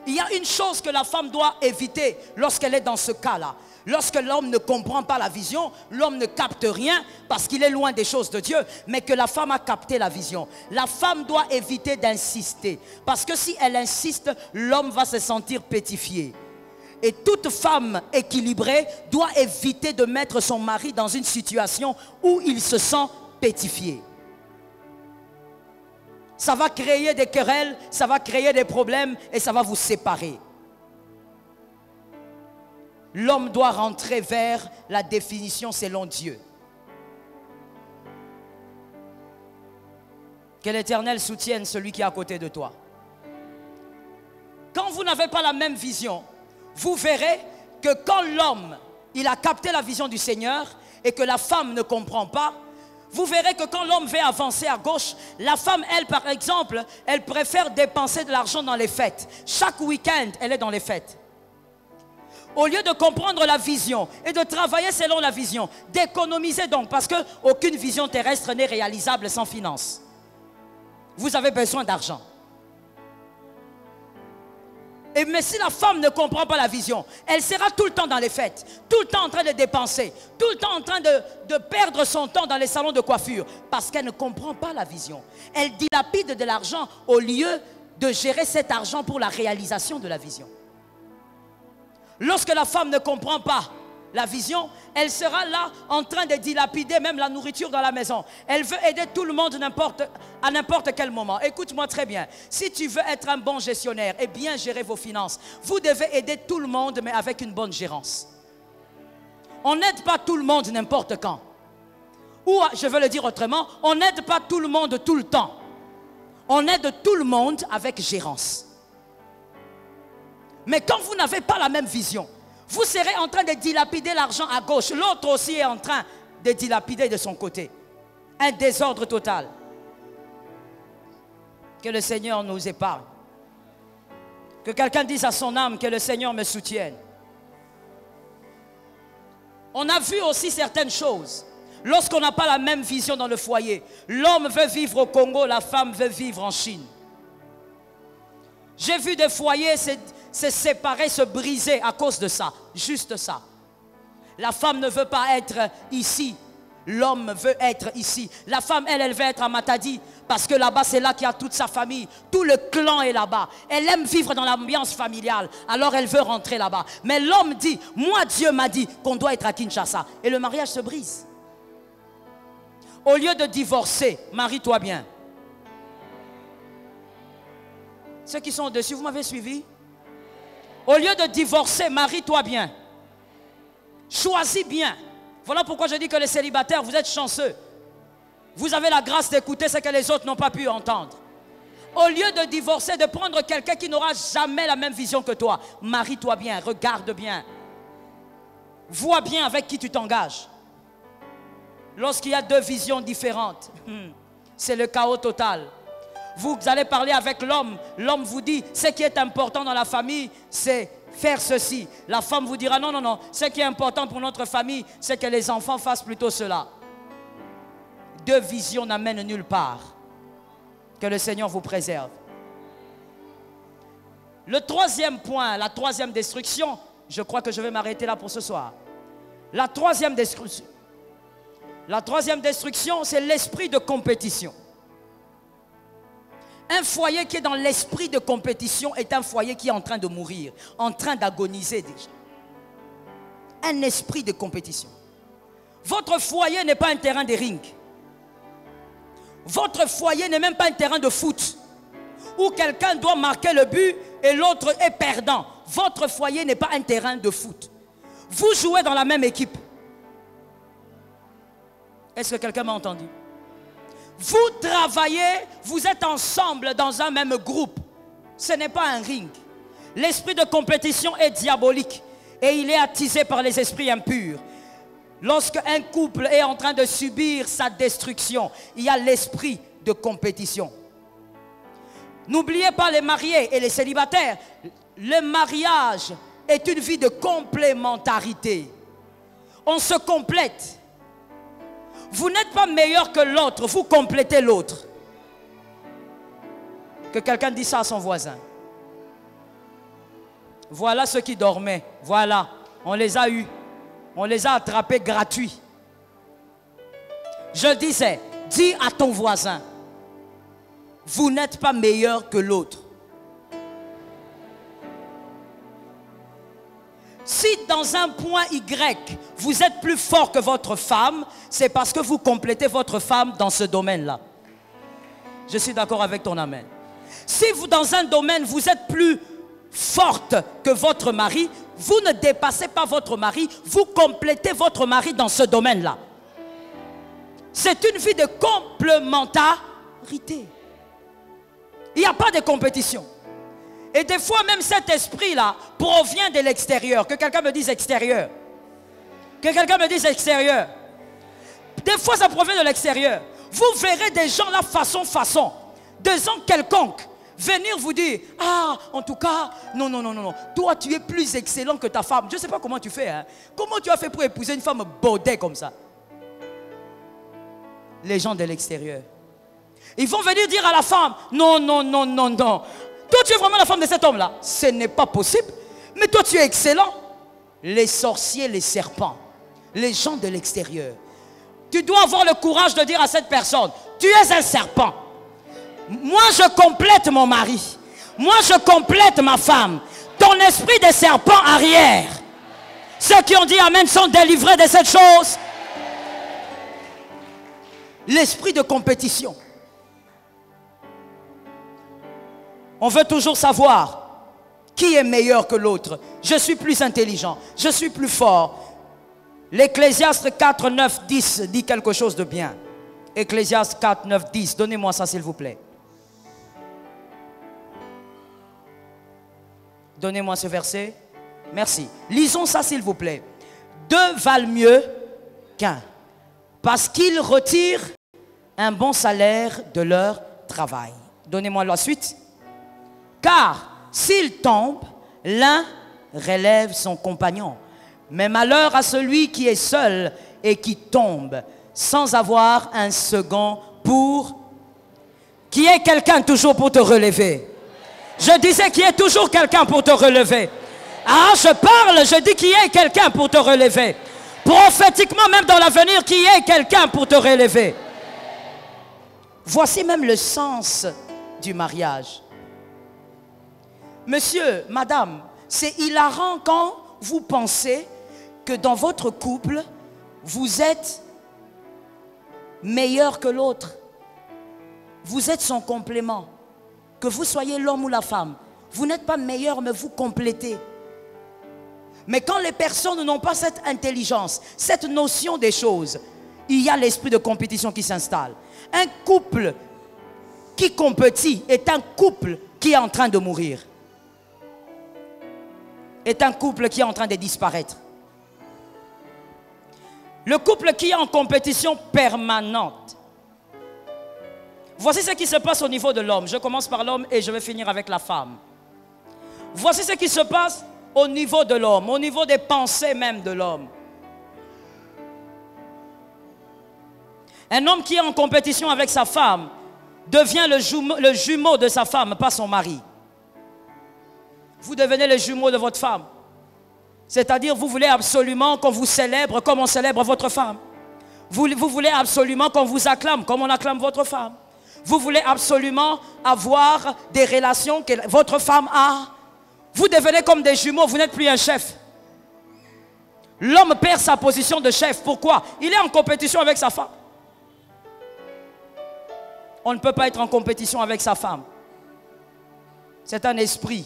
Il y a une chose que la femme doit éviter lorsqu'elle est dans ce cas-là. Lorsque l'homme ne comprend pas la vision, l'homme ne capte rien parce qu'il est loin des choses de Dieu, mais que la femme a capté la vision. La femme doit éviter d'insister parce que si elle insiste, l'homme va se sentir pétrifié. Et toute femme équilibrée doit éviter de mettre son mari dans une situation où il se sent pétrifié. Ça va créer des querelles, ça va créer des problèmes et ça va vous séparer. L'homme doit rentrer vers la définition selon Dieu. Que l'Éternel soutienne celui qui est à côté de toi. Quand vous n'avez pas la même vision, vous verrez que quand l'homme, il a capté la vision du Seigneur et que la femme ne comprend pas, vous verrez que quand l'homme veut avancer à gauche, la femme, elle, par exemple, elle préfère dépenser de l'argent dans les fêtes. Chaque week-end, elle est dans les fêtes. Au lieu de comprendre la vision et de travailler selon la vision, d'économiser donc, parce qu'aucune vision terrestre n'est réalisable sans finance. Vous avez besoin d'argent. Mais si la femme ne comprend pas la vision, elle sera tout le temps dans les fêtes, tout le temps en train de dépenser, tout le temps en train de perdre son temps dans les salons de coiffure, parce qu'elle ne comprend pas la vision. Elle dilapide de l'argent au lieu de gérer cet argent pour la réalisation de la vision. Lorsque la femme ne comprend pas la vision, elle sera là en train de dilapider même la nourriture dans la maison. Elle veut aider tout le monde à n'importe quel moment. Écoute-moi très bien. Si tu veux être un bon gestionnaire et bien gérer vos finances, vous devez aider tout le monde, mais avec une bonne gérance. On n'aide pas tout le monde n'importe quand. Ou, je veux le dire autrement, on n'aide pas tout le monde tout le temps. On aide tout le monde avec gérance. Mais quand vous n'avez pas la même vision, vous serez en train de dilapider l'argent à gauche. L'autre aussi est en train de dilapider de son côté. Un désordre total. Que le Seigneur nous épargne. Que quelqu'un dise à son âme que le Seigneur me soutienne. On a vu aussi certaines choses. Lorsqu'on n'a pas la même vision dans le foyer, l'homme veut vivre au Congo, la femme veut vivre en Chine. J'ai vu des foyers se séparer, se briser à cause de ça. Juste ça. La femme ne veut pas être ici. L'homme veut être ici. La femme, elle veut être à Matadi Parce que là-bas, c'est là qu'il y a toute sa famille. Tout le clan est là-bas. Elle aime vivre dans l'ambiance familiale. Alors elle veut rentrer là-bas. Mais l'homme dit, moi Dieu m'a dit qu'on doit être à Kinshasa. Et le mariage se brise. Au lieu de divorcer, marie-toi bien. Ceux qui sont au-dessus, vous m'avez suivi? Au lieu de divorcer, marie-toi bien. Choisis bien. Voilà pourquoi je dis que les célibataires, vous êtes chanceux. Vous avez la grâce d'écouter ce que les autres n'ont pas pu entendre. Au lieu de divorcer, de prendre quelqu'un qui n'aura jamais la même vision que toi, marie-toi bien, regarde bien. Vois bien avec qui tu t'engages. Lorsqu'il y a deux visions différentes, c'est le chaos total. Vous allez parler avec l'homme. L'homme vous dit, ce qui est important dans la famille, c'est faire ceci. La femme vous dira, non, non, non. Ce qui est important pour notre famille, c'est que les enfants fassent plutôt cela. Deux visions n'amènent nulle part. Que le Seigneur vous préserve. Le troisième point, la troisième destruction, je crois que je vais m'arrêter là pour ce soir. La troisième destruction. La troisième destruction, c'est l'esprit de compétition. Un foyer qui est dans l'esprit de compétition est un foyer qui est en train de mourir, en train d'agoniser déjà. Un esprit de compétition. Votre foyer n'est pas un terrain de ring. Votre foyer n'est même pas un terrain de foot où quelqu'un doit marquer le but et l'autre est perdant. Votre foyer n'est pas un terrain de foot. Vous jouez dans la même équipe. Est-ce que quelqu'un m'a entendu? Vous travaillez, vous êtes ensemble dans un même groupe. Ce n'est pas un ring. L'esprit de compétition est diabolique et il est attisé par les esprits impurs. Lorsque un couple est en train de subir sa destruction, il y a l'esprit de compétition. N'oubliez pas les mariés et les célibataires. Le mariage est une vie de complémentarité. On se complète. Vous n'êtes pas meilleur que l'autre, vous complétez l'autre. Que quelqu'un dise ça à son voisin. Voilà ceux qui dormaient. Voilà, on les a eus. On les a attrapés gratuits. Je disais, dis à ton voisin, vous n'êtes pas meilleur que l'autre. Si dans un point Y, vous êtes plus fort que votre femme, c'est parce que vous complétez votre femme dans ce domaine-là. Je suis d'accord avec ton amen. Si vous, dans un domaine, vous êtes plus forte que votre mari, vous ne dépassez pas votre mari, vous complétez votre mari dans ce domaine-là. C'est une vie de complémentarité. Il n'y a pas de compétition. Et des fois, même cet esprit-là provient de l'extérieur. Que quelqu'un me dise extérieur. Que quelqu'un me dise extérieur. Des fois, ça provient de l'extérieur. Vous verrez des gens là, façon, des gens quelconques, venir vous dire, ah, en tout cas, non, non, non, non, toi, tu es plus excellent que ta femme. Je ne sais pas comment tu fais. Hein. Comment tu as fait pour épouser une femme baudet comme ça? Les gens de l'extérieur. Ils vont venir dire à la femme, non, non, non, non, non. Toi, tu es vraiment la femme de cet homme-là. Ce n'est pas possible. Mais toi, tu es excellent. Les sorciers, les serpents, les gens de l'extérieur. Tu dois avoir le courage de dire à cette personne, tu es un serpent. Moi, je complète mon mari. Moi, je complète ma femme. Ton esprit de serpent arrière. Ceux qui ont dit amen sont délivrés de cette chose. L'esprit de compétition. On veut toujours savoir qui est meilleur que l'autre. Je suis plus intelligent, je suis plus fort. L'Ecclésiaste 4, 9, 10 dit quelque chose de bien. Ecclésiaste 4, 9, 10. Donnez-moi ça s'il vous plaît. Donnez-moi ce verset. Merci. Lisons ça s'il vous plaît. Deux valent mieux qu'un, parce qu'ils retirent un bon salaire de leur travail. Donnez-moi la suite. Car s'il tombe, l'un relève son compagnon. Mais malheur à celui qui est seul et qui tombe sans avoir un second pour... Qui est quelqu'un toujours pour te relever? Je disais qu'il y a toujours quelqu'un pour te relever. Ah, je parle, je dis qu'il y a quelqu'un pour te relever. Prophétiquement, même dans l'avenir, qu'il y ait quelqu'un pour te relever. Voici même le sens du mariage. Monsieur, madame, c'est hilarant quand vous pensez que dans votre couple, vous êtes meilleur que l'autre. Vous êtes son complément. Que vous soyez l'homme ou la femme, vous n'êtes pas meilleur, mais vous complétez. Mais quand les personnes n'ont pas cette intelligence, cette notion des choses, il y a l'esprit de compétition qui s'installe. Un couple qui compétit est un couple qui est en train de mourir. Est un couple qui est en train de disparaître. Le couple qui est en compétition permanente. Voici ce qui se passe au niveau de l'homme. Je commence par l'homme et je vais finir avec la femme. Voici ce qui se passe au niveau de l'homme, au niveau des pensées même de l'homme. Un homme qui est en compétition avec sa femme devient le jumeau de sa femme, pas son mari. Vous devenez le jumeau de votre femme. C'est-à-dire, vous voulez absolument qu'on vous célèbre comme on célèbre votre femme. Vous voulez absolument qu'on vous acclame comme on acclame votre femme. Vous voulez absolument avoir des relations que votre femme a. Vous devenez comme des jumeaux, vous n'êtes plus un chef. L'homme perd sa position de chef. Pourquoi? Il est en compétition avec sa femme. On ne peut pas être en compétition avec sa femme. C'est un esprit.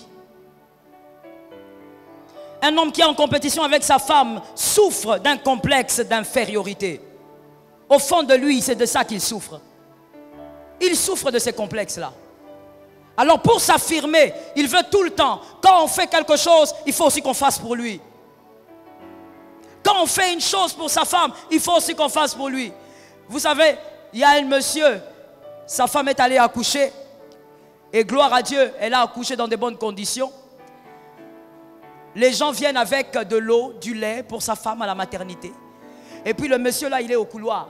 Un homme qui est en compétition avec sa femme souffre d'un complexe d'infériorité. Au fond de lui, c'est de ça qu'il souffre. Il souffre de ces complexes-là. Alors pour s'affirmer, il veut tout le temps, quand on fait quelque chose, il faut aussi qu'on fasse pour lui. Quand on fait une chose pour sa femme, il faut aussi qu'on fasse pour lui. Vous savez, il y a un monsieur, sa femme est allée accoucher, et gloire à Dieu, elle a accouché dans de bonnes conditions. Les gens viennent avec de l'eau, du lait pour sa femme à la maternité. Et puis le monsieur là, il est au couloir.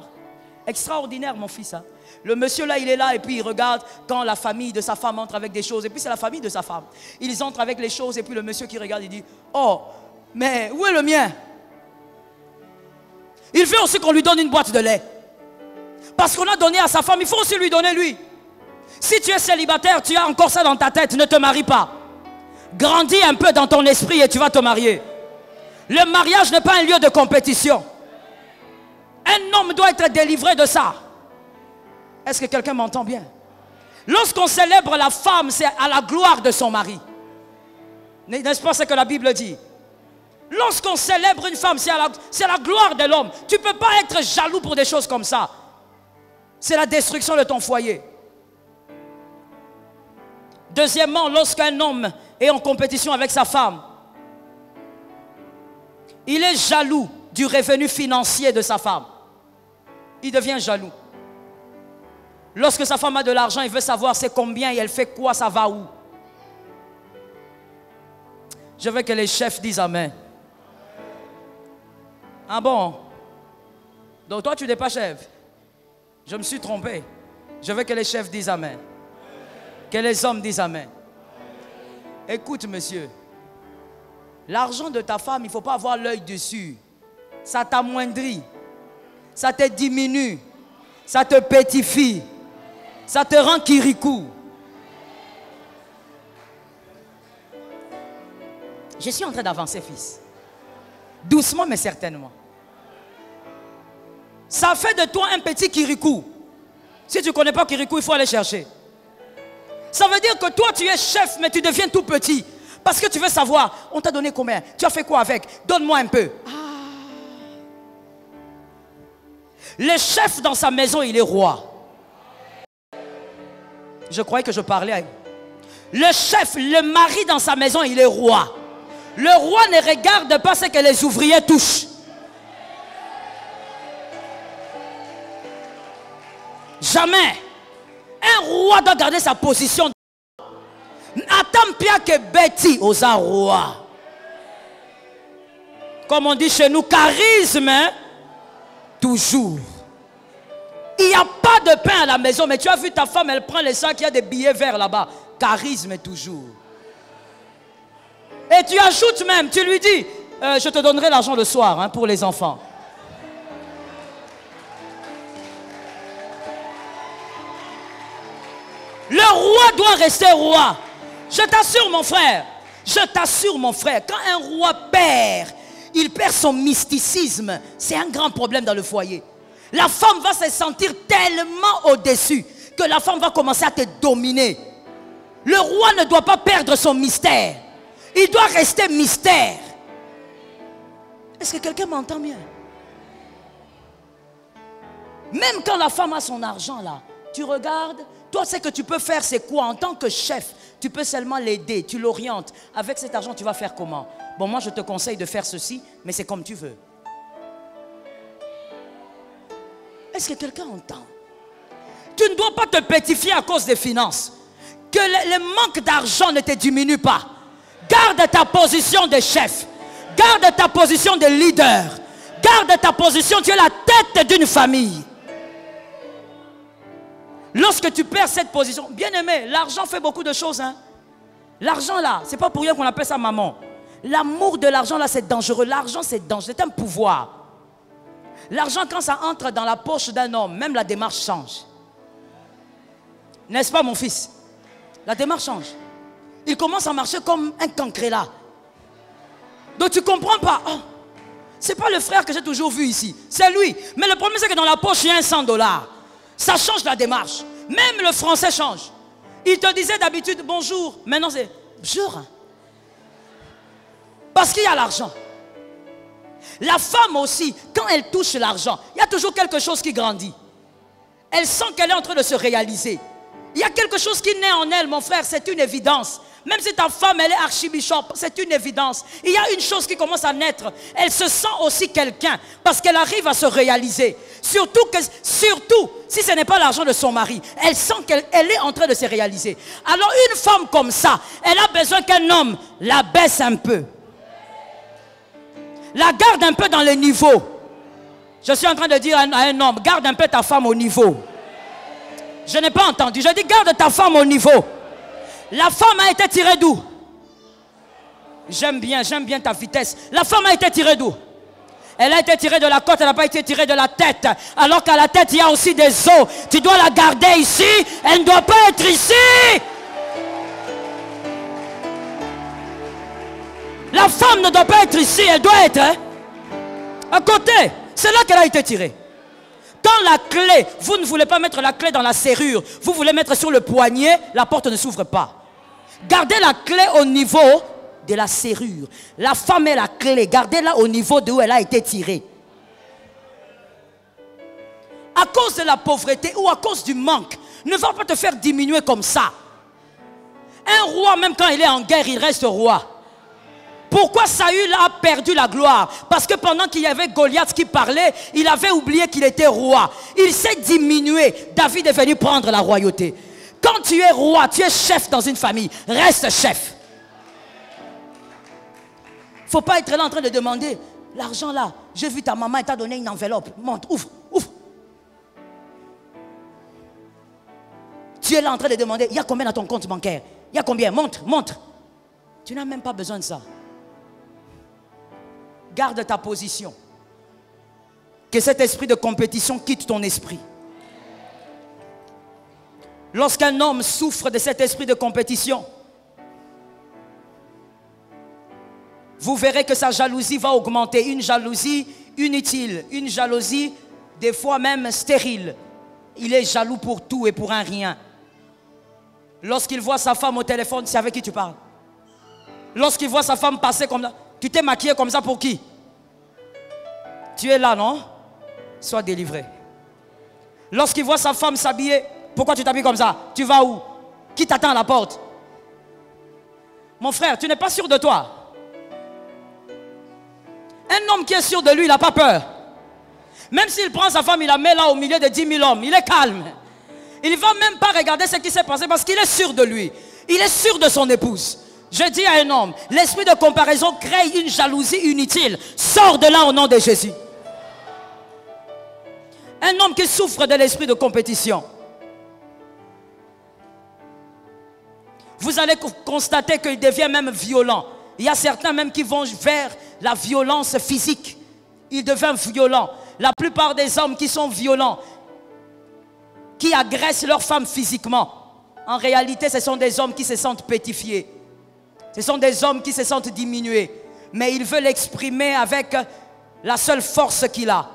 Extraordinaire mon fils. Hein? Le monsieur là, il est là et puis il regarde quand la famille de sa femme entre avec des choses. Et puis c'est la famille de sa femme. Ils entrent avec les choses et puis le monsieur qui regarde, il dit, oh, mais où est le mien? Il veut aussi qu'on lui donne une boîte de lait. Parce qu'on a donné à sa femme, il faut aussi lui donner lui. Si tu es célibataire, tu as encore ça dans ta tête, ne te marie pas. Grandis un peu dans ton esprit et tu vas te marier. Le mariage n'est pas un lieu de compétition. Un homme doit être délivré de ça. Est-ce que quelqu'un m'entend bien? Lorsqu'on célèbre la femme, c'est à la gloire de son mari. N'est-ce pas ce que la Bible dit? Lorsqu'on célèbre une femme, c'est à la gloire de l'homme. Tu ne peux pas être jaloux pour des choses comme ça. C'est la destruction de ton foyer. Deuxièmement, lorsqu'un homme est en compétition avec sa femme, il est jaloux du revenu financier de sa femme. Il devient jaloux. Lorsque sa femme a de l'argent, il veut savoir c'est combien et elle fait quoi, ça va où. Je veux que les chefs disent amen. Ah bon? Donc toi tu n'es pas chef. Je me suis trompé. Je veux que les chefs disent amen. Que les hommes disent amen. Écoute monsieur, l'argent de ta femme, il ne faut pas avoir l'œil dessus. Ça t'amoindrit, ça te diminue, ça te pétifie, ça te rend kirikou. Je suis en train d'avancer, fils. Doucement mais certainement. Ça fait de toi un petit kirikou. Si tu ne connais pas kirikou, il faut aller chercher. Ça veut dire que toi tu es chef mais tu deviens tout petit. Parce que tu veux savoir, on t'a donné combien? Tu as fait quoi avec? Donne-moi un peu. Le chef dans sa maison, il est roi. Je croyais que je parlais. Le chef, le mari dans sa maison, il est roi. Le roi ne regarde pas ce que les ouvriers touchent. Jamais. Un roi doit garder sa position. Attends bien que Betty aux roi. Comme on dit chez nous, charisme, hein? Toujours. Il n'y a pas de pain à la maison, mais tu as vu ta femme, elle prend les sacs, il y a des billets verts là-bas. Charisme toujours. Et tu ajoutes même, tu lui dis, je te donnerai l'argent le soir hein, pour les enfants. Le roi doit rester roi. Je t'assure mon frère. Je t'assure mon frère. Quand un roi perd, il perd son mysticisme. C'est un grand problème dans le foyer. La femme va se sentir tellement au-dessus que la femme va commencer à te dominer. Le roi ne doit pas perdre son mystère. Il doit rester mystère. Est-ce que quelqu'un m'entend bien? Même quand la femme a son argent là, tu regardes, toi ce que tu peux faire c'est quoi? En tant que chef, tu peux seulement l'aider, tu l'orientes. Avec cet argent tu vas faire comment? Bon, moi je te conseille de faire ceci, mais c'est comme tu veux. Est-ce que quelqu'un entend? Tu ne dois pas te pétrifier à cause des finances. Que le manque d'argent ne te diminue pas. Garde ta position de chef. Garde ta position de leader. Garde ta position, tu es la tête d'une famille. Lorsque tu perds cette position, bien aimé, l'argent fait beaucoup de choses. Hein? L'argent là, c'est pas pour rien qu'on appelle ça maman. L'amour de l'argent là, c'est dangereux. L'argent c'est dangereux, c'est un pouvoir. L'argent quand ça entre dans la poche d'un homme, même la démarche change. N'est-ce pas mon fils? La démarche change. Il commence à marcher comme un cancrélat. Donc tu ne comprends pas. Oh, c'est pas le frère que j'ai toujours vu ici. C'est lui. Mais le problème c'est que dans la poche il y a un $100. Ça change la démarche. Même le français change. Il te disait d'habitude bonjour. Maintenant c'est bonjour. Parce qu'il y a l'argent. La femme aussi, quand elle touche l'argent, il y a toujours quelque chose qui grandit. Elle sent qu'elle est en train de se réaliser. Il y a quelque chose qui naît en elle, mon frère, c'est une évidence. Même si ta femme, elle est archibishop, c'est une évidence. Il y a une chose qui commence à naître. Elle se sent aussi quelqu'un parce qu'elle arrive à se réaliser. Surtout si ce n'est pas l'argent de son mari. Elle sent qu'elle est en train de se réaliser. Alors une femme comme ça, elle a besoin qu'un homme la baisse un peu. La garde un peu dans le niveau. Je suis en train de dire à un homme, garde un peu ta femme au niveau. Je n'ai pas entendu. Je dis garde ta femme au niveau. La femme a été tirée d'où? J'aime bien ta vitesse. La femme a été tirée d'où? Elle a été tirée de la côte, elle n'a pas été tirée de la tête. Alors qu'à la tête, il y a aussi des os. Tu dois la garder ici, elle ne doit pas être ici. La femme ne doit pas être ici, elle doit être à côté. C'est là qu'elle a été tirée. Quand la clé, vous ne voulez pas mettre la clé dans la serrure, vous voulez mettre sur le poignet, la porte ne s'ouvre pas. Gardez la clé au niveau de la serrure. La femme est la clé, gardez-la au niveau d'où elle a été tirée. À cause de la pauvreté ou à cause du manque, ne va pas te faire diminuer comme ça. Un roi, même quand il est en guerre, il reste roi. Pourquoi Saül a perdu la gloire? Parce que pendant qu'il y avait Goliath qui parlait, il avait oublié qu'il était roi. Il s'est diminué. David est venu prendre la royauté. Quand tu es roi, tu es chef dans une famille, reste chef. Il ne faut pas être là en train de demander, l'argent là, j'ai vu ta maman, elle t'a donné une enveloppe. Monte, ouvre, ouvre. Tu es là en train de demander, il y a combien dans ton compte bancaire? Il y a combien? Montre, montre. Tu n'as même pas besoin de ça. Garde ta position. Que cet esprit de compétition quitte ton esprit. Lorsqu'un homme souffre de cet esprit de compétition, vous verrez que sa jalousie va augmenter. Une jalousie inutile, une jalousie des fois même stérile. Il est jaloux pour tout et pour un rien. Lorsqu'il voit sa femme au téléphone, c'est avec qui tu parles? Lorsqu'il voit sa femme passer comme ça, tu t'es maquillé comme ça pour qui? Tu es là, non? Sois délivré. Lorsqu'il voit sa femme s'habiller, pourquoi tu t'habilles comme ça? Tu vas où? Qui t'attend à la porte? Mon frère, tu n'es pas sûr de toi. Un homme qui est sûr de lui, il n'a pas peur. Même s'il prend sa femme, il la met là au milieu de 10 000 hommes, il est calme. Il ne va même pas regarder ce qui s'est passé parce qu'il est sûr de lui. Il est sûr de son épouse. Je dis à un homme, l'esprit de comparaison crée une jalousie inutile. Sors de là au nom de Jésus. Un homme qui souffre de l'esprit de compétition. Vous allez constater qu'il devient même violent. Il y a certains même qui vont vers la violence physique. Il devient violent. La plupart des hommes qui sont violents, qui agressent leurs femmes physiquement, En réalité, ce sont des hommes qui se sentent pétrifiés. Ce sont des hommes qui se sentent diminués. Mais il veut l'exprimer avec la seule force qu'il a.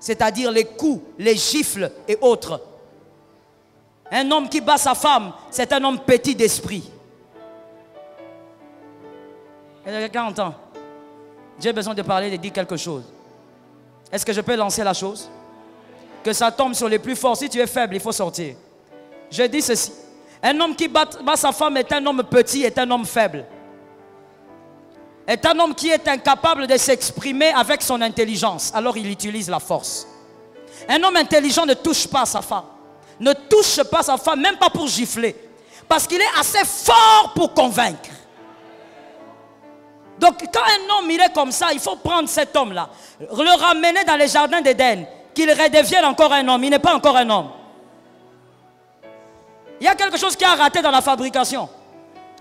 C'est-à-dire les coups, les gifles et autres. Un homme qui bat sa femme, c'est un homme petit d'esprit. Quelqu'un entend? J'ai besoin de parler, de dire quelque chose. Est-ce que je peux lancer la chose? Que ça tombe sur les plus forts. Si tu es faible, il faut sortir. Je dis ceci. Un homme qui bat sa femme est un homme petit, est un homme faible. Est un homme qui est incapable de s'exprimer avec son intelligence. Alors il utilise la force. Un homme intelligent ne touche pas sa femme. Ne touche pas sa femme, même pas pour gifler. Parce qu'il est assez fort pour convaincre. Donc quand un homme il est comme ça, il faut prendre cet homme-là, le ramener dans les jardins d'Éden, qu'il redevienne encore un homme. Il n'est pas encore un homme. Il y a quelque chose qui a raté dans la fabrication.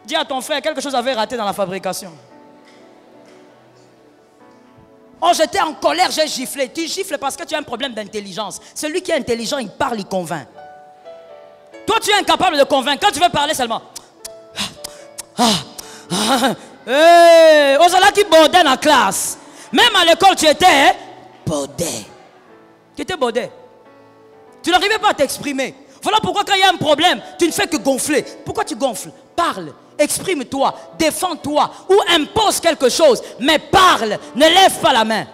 Dis à ton frère, quelque chose avait raté dans la fabrication. Oh, j'étais en colère, j'ai giflé. Tu gifles parce que tu as un problème d'intelligence. Celui qui est intelligent, il parle, il convainc. Toi, tu es incapable de convaincre. Quand tu veux parler seulement. Osala qui bordait dans la classe. Même à l'école, tu étais bordé. Tu étais bordé. Tu n'arrivais pas à t'exprimer. Voilà pourquoi quand il y a un problème, tu ne fais que gonfler. Pourquoi tu gonfles? Parle, exprime-toi, défends-toi ou impose quelque chose. Mais parle, ne lève pas la main.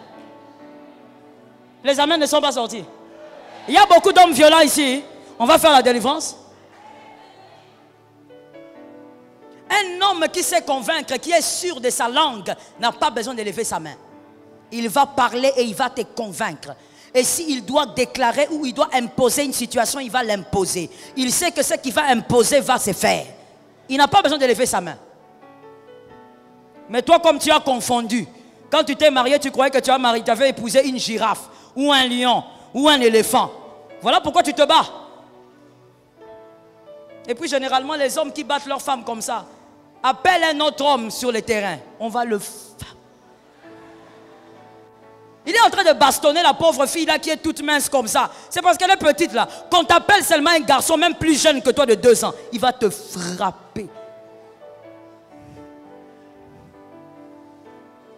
Les amens ne sont pas sortis. Il y a beaucoup d'hommes violents ici. On va faire la délivrance. Un homme qui sait convaincre, qui est sûr de sa langue, n'a pas besoin de lever sa main. Il va parler et il va te convaincre. Et s'il doit déclarer ou il doit imposer une situation, il va l'imposer. Il sait que ce qu'il va imposer va se faire. Il n'a pas besoin de lever sa main. Mais toi, comme tu as confondu, quand tu t'es marié, tu croyais que tu avais épousé une girafe, ou un lion, ou un éléphant. Voilà pourquoi tu te bats. Et puis généralement, les hommes qui battent leurs femmes comme ça, appellent un autre homme sur le terrain. On va le... Il est en train de bastonner la pauvre fille là qui est toute mince comme ça. C'est parce qu'elle est petite là. Quand t'appelles seulement un garçon même plus jeune que toi de 2 ans, il va te frapper.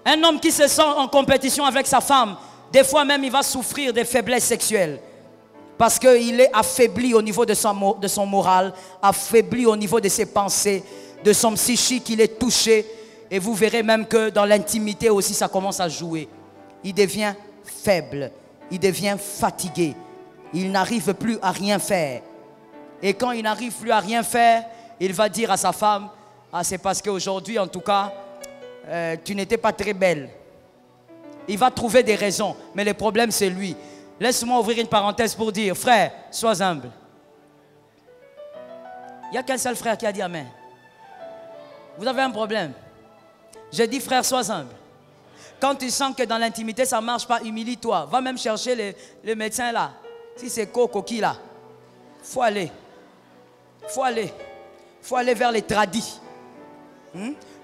Un homme qui se sent en compétition avec sa femme, des fois même il va souffrir des faiblesses sexuelles. Parce qu'il est affaibli au niveau de son moral, affaibli au niveau de ses pensées, de son psychique, il est touché. Et vous verrez même que dans l'intimité aussi ça commence à jouer. Il devient faible, il devient fatigué, il n'arrive plus à rien faire. Et quand il n'arrive plus à rien faire, il va dire à sa femme, ah c'est parce qu'aujourd'hui en tout cas, tu n'étais pas très belle. Il va trouver des raisons, mais le problème c'est lui. Laisse-moi ouvrir une parenthèse pour dire, frère, sois humble. Il n'y a qu'un seul frère qui a dit amen. Vous avez un problème. J'ai dit frère, sois humble. Quand tu sens que dans l'intimité, ça ne marche pas, humilie-toi. Va même chercher le médecin là. Si c'est coquille là, il faut aller. Il faut aller vers les tradis.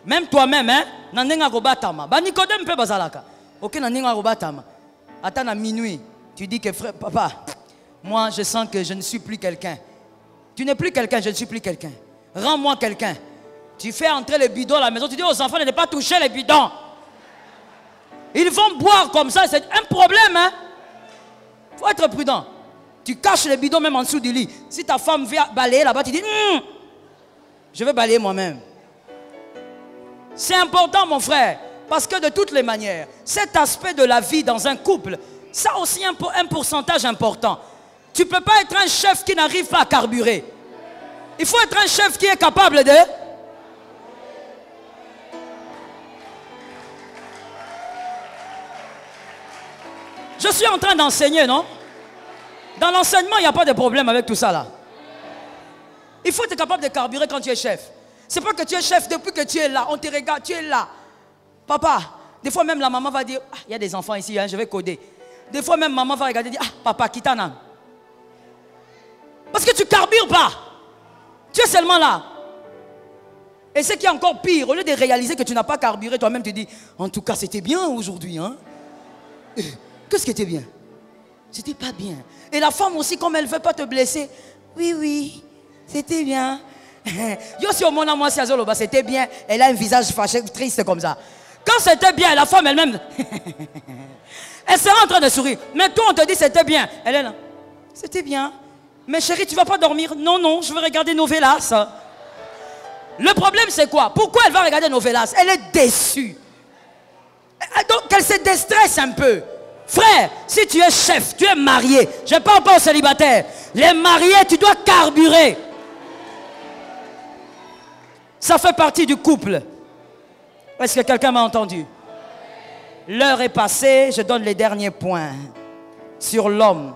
Même toi-même, hein? Nanenga robatama. Ba Nicodème peut bazalaka. Ok, nanenga robatama. Attends à minuit. Tu dis que frère, papa, moi je sens que je ne suis plus quelqu'un. Tu n'es plus quelqu'un, je ne suis plus quelqu'un. Rends-moi quelqu'un. Tu fais entrer les bidons à la maison. Tu dis aux enfants de ne pas toucher les bidons. Ils vont boire comme ça, c'est un problème, hein? Il faut être prudent. Tu caches les bidons même en dessous du lit. Si ta femme vient balayer là-bas, tu dis, je vais balayer moi-même. C'est important, mon frère, parce que de toutes les manières, cet aspect de la vie dans un couple, ça aussi un pourcentage important. Tu ne peux pas être un chef qui n'arrive pas à carburer. Il faut être un chef qui est capable de... Je suis en train d'enseigner, non? Dans l'enseignement, il n'y a pas de problème avec tout ça là. Il faut être capable de carburer quand tu es chef. C'est pas que tu es chef depuis que tu es là. On te regarde, tu es là. Papa, des fois même la maman va dire, il y a des enfants ici, hein, je vais coder. Des fois même maman va regarder et dire, papa, kitana. Parce que tu carbures pas. Tu es seulement là. Et ce qui est encore pire, au lieu de réaliser que tu n'as pas carburé, toi-même tu dis, en tout cas c'était bien aujourd'hui, hein. Qu'est-ce qui était bien? C'était pas bien. Et la femme aussi, comme elle ne veut pas te blesser, oui, C'était bien. Yo, si au monde, moi, si c'était bien. Elle a un visage fâché, triste comme ça. Quand c'était bien, la femme elle-même, elle sera en train de sourire. Mais toi, on te dit c'était bien. Elle est là. C'était bien. Mais chérie, tu ne vas pas dormir? Non, non, je veux regarder Novelas. Le problème, c'est quoi? Pourquoi elle va regarder Novelas? Elle est déçue. Donc, elle se déstresse un peu. Frère, si tu es chef, tu es marié, je ne parle pas aux célibataires. Les mariés, tu dois carburer. Ça fait partie du couple. Est-ce que quelqu'un m'a entendu? L'heure est passée, je donne les derniers points sur l'homme.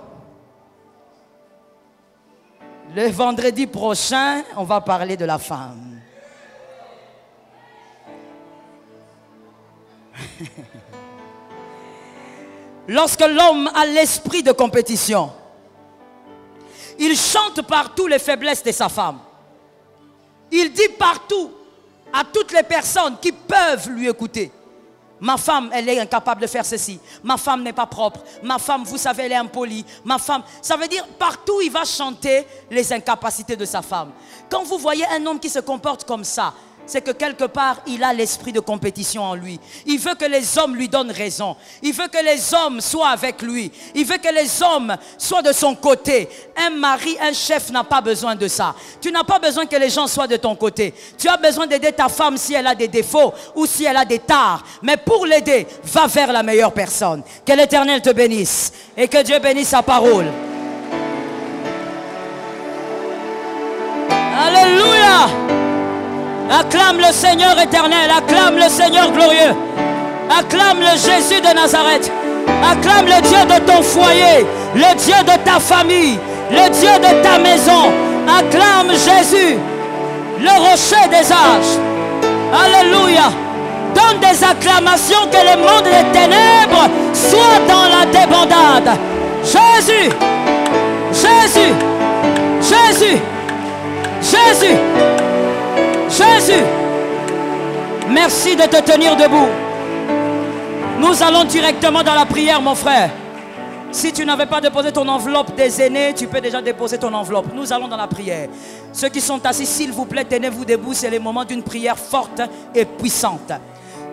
Le vendredi prochain, on va parler de la femme. Lorsque l'homme a l'esprit de compétition, il chante partout les faiblesses de sa femme. Il dit partout à toutes les personnes qui peuvent lui écouter: ma femme, elle est incapable de faire ceci. Ma femme n'est pas propre. Ma femme, vous savez, elle est impolie. Ma femme, ça veut dire partout il va chanter les incapacités de sa femme. Quand vous voyez un homme qui se comporte comme ça, c'est que quelque part, il a l'esprit de compétition en lui. Il veut que les hommes lui donnent raison. Il veut que les hommes soient avec lui. Il veut que les hommes soient de son côté. Un mari, un chef n'a pas besoin de ça. Tu n'as pas besoin que les gens soient de ton côté. Tu as besoin d'aider ta femme si elle a des défauts ou si elle a des tares. Mais pour l'aider, va vers la meilleure personne. Que l'Éternel te bénisse et que Dieu bénisse sa parole. Alléluia! Acclame le Seigneur éternel, acclame le Seigneur glorieux, acclame le Jésus de Nazareth, acclame le Dieu de ton foyer, le Dieu de ta famille, le Dieu de ta maison. Acclame Jésus, le rocher des âges. Alléluia. Donne des acclamations, que le monde des ténèbres soit dans la débandade. Jésus, Jésus, Jésus, Jésus. Jésus, merci de te tenir debout. Nous allons directement dans la prière, mon frère. Si tu n'avais pas déposé ton enveloppe des aînés, tu peux déjà déposer ton enveloppe. Nous allons dans la prière. Ceux qui sont assis, s'il vous plaît, tenez-vous debout. C'est le moment d'une prière forte et puissante.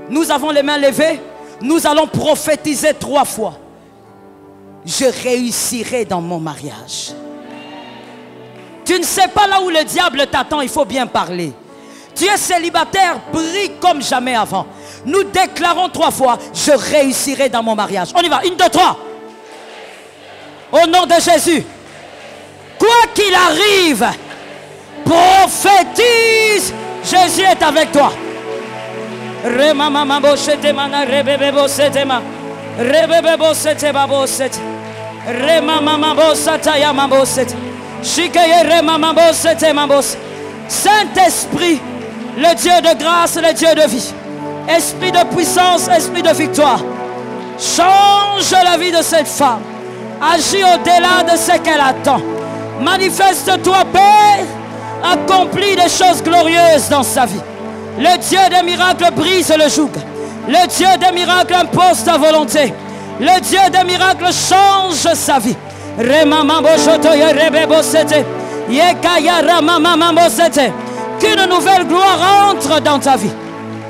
Nous avons les mains levées. Nous allons prophétiser 3 fois. Je réussirai dans mon mariage. Tu ne sais pas là où le diable t'attend, il faut bien parler. Tu es célibataire, brille comme jamais avant. Nous déclarons 3 fois: je réussirai dans mon mariage. On y va, 1, 2, 3. Au nom de Jésus, quoi qu'il arrive, prophétise, Jésus est avec toi. Saint-Esprit, le Dieu de grâce, le Dieu de vie, esprit de puissance, esprit de victoire, change la vie de cette femme. Agis au-delà de ce qu'elle attend. Manifeste-toi, Père. Accomplis des choses glorieuses dans sa vie. Le Dieu des miracles brise le joug. Le Dieu des miracles impose ta volonté. Le Dieu des miracles change sa vie. Qu'une nouvelle gloire entre dans ta vie.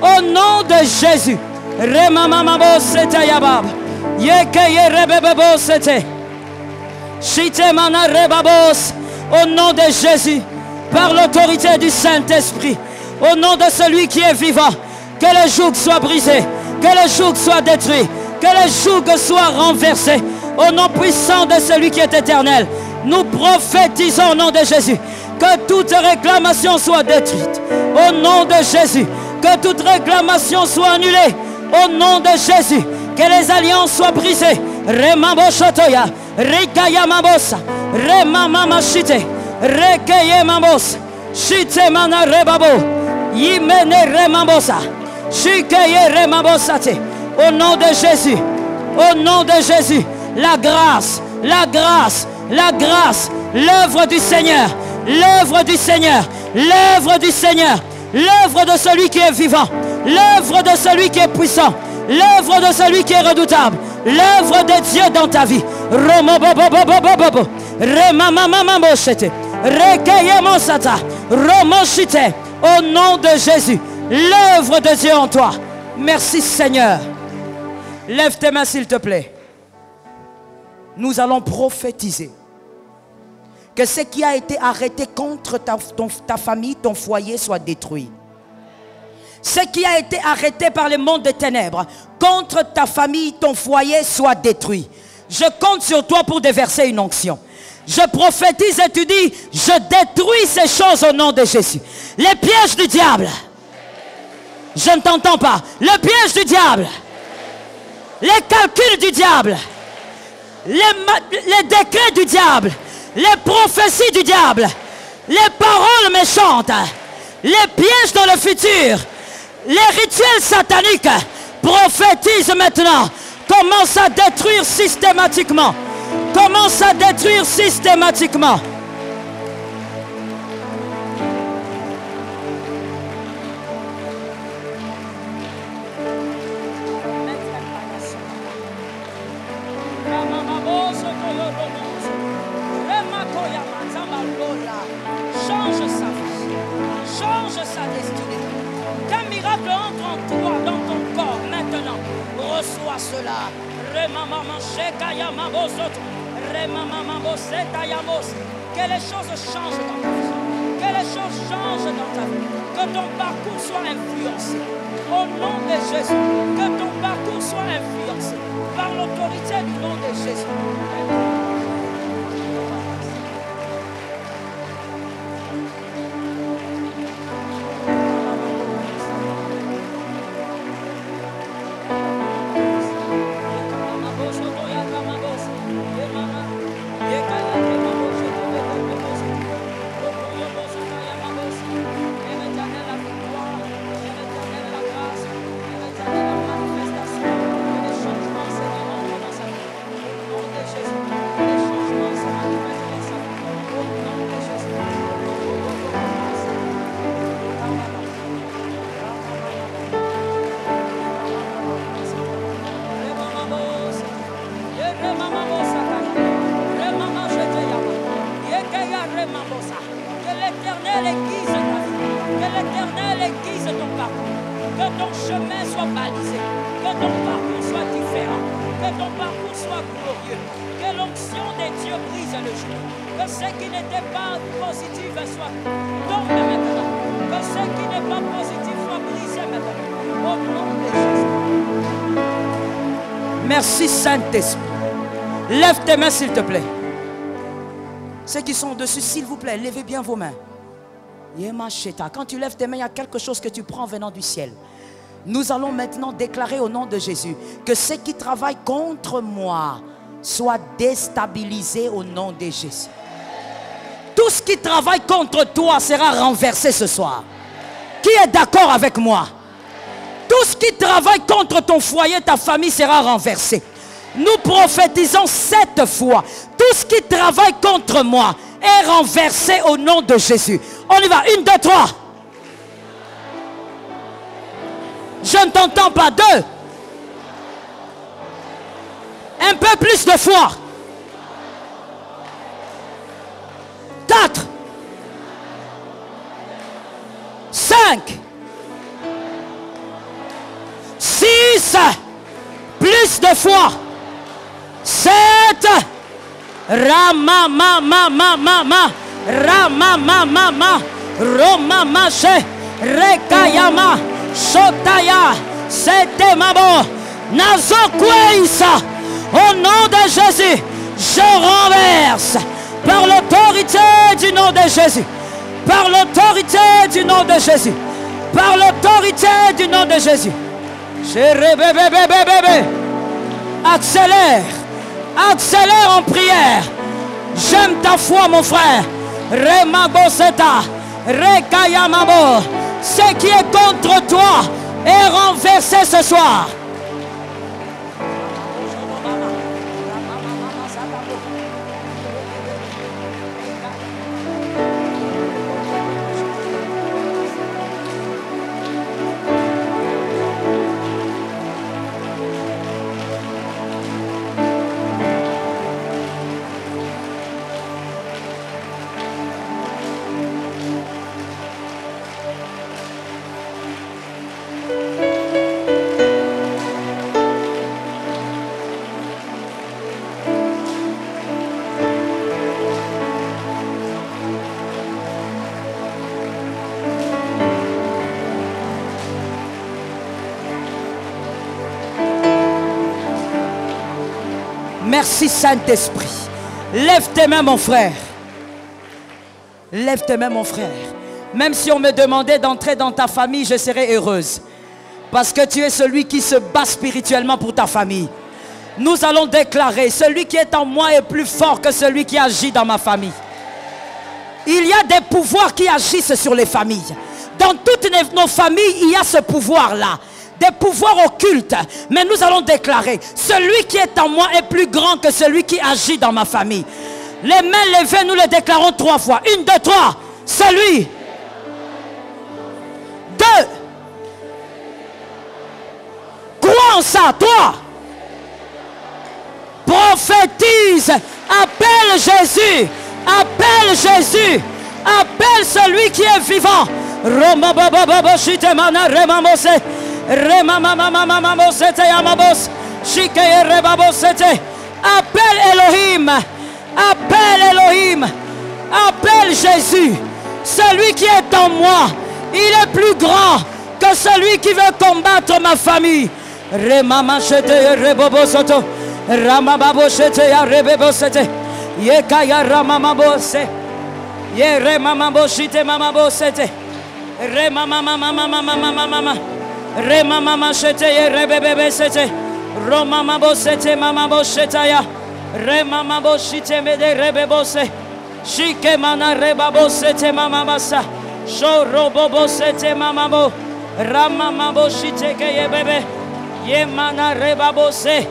Au nom de Jésus. Au nom de Jésus, par l'autorité du Saint-Esprit, au nom de celui qui est vivant, que le joug soit brisé, que le joug soit détruit, que le joug soit renversé. Au nom puissant de celui qui est éternel, nous prophétisons au nom de Jésus que toute réclamation soit détruite. Au nom de Jésus, que toute réclamation soit annulée. Au nom de Jésus, que les alliances soient brisées. Remambo Shotoya, Rikaya Mambosa, Remamama Shite, Rekeye Mambos, Shite Mana Rebabo, Yimene Remambosa, Shikeye Remambosate. Au nom de Jésus, au nom de Jésus, la grâce, la grâce, la grâce, l'œuvre du Seigneur, l'œuvre du Seigneur, l'œuvre du Seigneur, l'œuvre de celui qui est vivant, l'œuvre de celui qui est puissant, l'œuvre de celui qui est redoutable, l'œuvre de Dieu dans ta vie. Rekeyemosata. Romoshite. Au nom de Jésus. L'œuvre de Dieu en toi. Merci Seigneur. Lève tes mains s'il te plaît. Nous allons prophétiser que ce qui a été arrêté contre ta famille, ton foyer soit détruit. Ce qui a été arrêté par le monde des ténèbres contre ta famille, ton foyer soit détruit. Je compte sur toi pour déverser une onction. Je prophétise et tu dis, je détruis ces choses au nom de Jésus. Les pièges du diable. Je ne t'entends pas. Le piège du diable. Les calculs du diable. Les décrets du diable. Les prophéties du diable. Les paroles méchantes. Les pièges dans le futur. Les rituels sataniques. Prophétise maintenant. Commence à détruire systématiquement. Commence à détruire systématiquement. Change sa vie. Change sa destinée. Qu'un miracle entre en toi, dans ton corps, maintenant. Reçois cela. Que les choses changent dans ta vie. Que les choses changent dans ta vie. Que ton parcours soit influencé. Au nom de Jésus. Que ton parcours soit influencé par l'autorité du nom de Jésus. Que l'Éternel aiguise ta vie. Que l'Éternel aiguise ton parcours. Que ton chemin soit balisé. Que ton parcours soit différent. Que ton parcours soit glorieux. Que l'onction des dieux brise le genou. Que ce qui n'était pas positif soit tombe maintenant. Que ce qui n'est pas positif soit brisé maintenant. Au nom de Jésus. Merci Saint-Esprit. Lève tes mains s'il te plaît. Ceux qui sont dessus, s'il vous plaît, levez bien vos mains. Quand tu lèves tes mains, il y a quelque chose que tu prends venant du ciel. Nous allons maintenant déclarer au nom de Jésus que ceux qui travaillent contre moi soient déstabilisés au nom de Jésus. Tout ce qui travaille contre toi sera renversé ce soir. Qui est d'accord avec moi? Tout ce qui travaille contre ton foyer, ta famille sera renversé. Nous prophétisons 7 fois. Tout ce qui travaille contre moi est renversé au nom de Jésus. On y va. 1, 2, 3. Je ne t'entends pas. 2. Un peu plus de foi. 4. 5. 6. Plus de foi. 7. Rama ma ma ma ma ma. Rama ma ma ma. Roma mache. Rekayama. Shotaya. C'était mabo. Nazokweisa. Au nom de Jésus, je renverse. Par l'autorité du nom de Jésus. Par l'autorité du nom de Jésus. Par l'autorité du nom de Jésus. Accélère. Accélère en prière. J'aime ta foi, mon frère. Remaboseta. Rekayamabo. Ce qui est contre toi est renversé ce soir. Merci Saint-Esprit. Lève tes mains mon frère. Lève tes mains mon frère. Même si on me demandait d'entrer dans ta famille, je serais heureuse. Parce que tu es celui qui se bat spirituellement pour ta famille. Nous allons déclarer, celui qui est en moi est plus fort que celui qui agit dans ma famille. Il y a des pouvoirs qui agissent sur les familles. Dans toutes nos familles, il y a ce pouvoir-là. Des pouvoirs occultes. Mais nous allons déclarer, celui qui est en moi est plus grand que celui qui agit dans ma famille. Les mains levées, nous les déclarons 3 fois. 1, 2, 3. Celui. 2. Crois en ça, 3. Prophétise. Appelle Jésus. Appelle Jésus. Appelle celui qui est vivant. Appelle Elohim. Appelle Elohim. Appelle Jésus. Celui qui est en moi, il est plus grand que celui qui veut combattre ma famille. Shike mana rebabo sete mama basa. Shoro bobo sete mama bo. Rama mabo shite ke ye bebe. Ye mana rebabo se.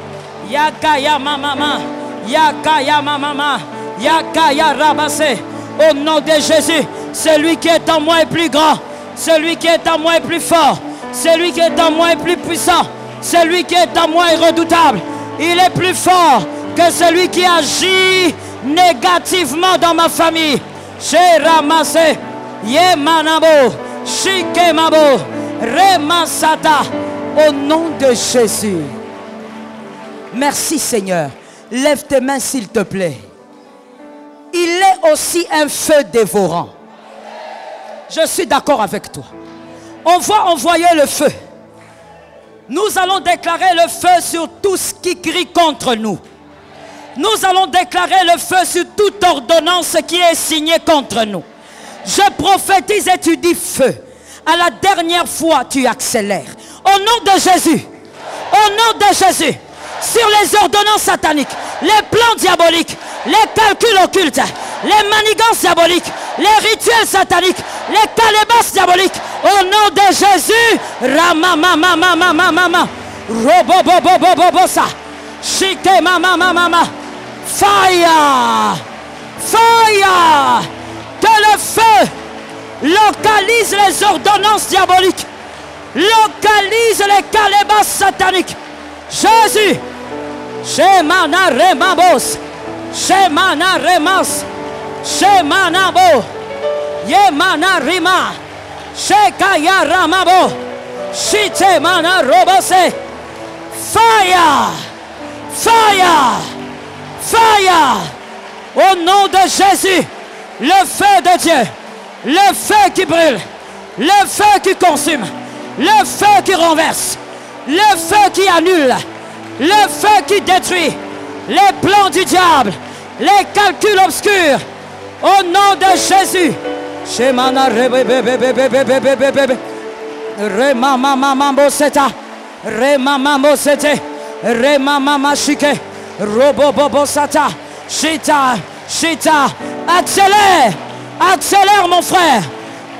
Yakaya mama. Yakaya mama. Yakaya rabase. Au nom de Jésus, celui qui est en moi est plus grand. Celui qui est en moi est plus fort. Celui qui est en moi est plus puissant. Celui qui est en moi est redoutable. Il est plus fort que celui qui agit négativement dans ma famille. J'ai ramassé Yemanabo, Shikemabo, Remasata, au nom de Jésus. Merci Seigneur. Lève tes mains s'il te plaît. Il est aussi un feu dévorant. Je suis d'accord avec toi. On va envoyer le feu. Nous allons déclarer le feu sur tout ce qui crie contre nous. Nous allons déclarer le feu sur toute ordonnance qui est signée contre nous. Je prophétise et tu dis feu. À la dernière fois, tu accélères. Au nom de Jésus. Au nom de Jésus. Sur les ordonnances sataniques, les plans diaboliques, les calculs occultes, les manigances diaboliques, les rituels sataniques, les calebasses diaboliques. Au nom de Jésus. Ramamamamamamama. Robobobobobobosa. Shike mama. Fire! Fire! Que le feu localise les ordonnances diaboliques, localise les calebasses sataniques. Jésus! Shemana remabos, Shemana remas, Shemana bo, Yemana rima, Shekaya ramabo, Shitemana robose. Fire! Fire! Fire! Au nom de Jésus, le feu de Dieu, le feu qui brûle, le feu qui consume, le feu qui renverse, le feu qui annule, le feu qui détruit les plans du diable, les calculs obscurs. Au nom de Jésus. Shemana remamamamamboseta, remamamosete, remamamashike. Robobobosata, Shita, accélère, accélère mon frère,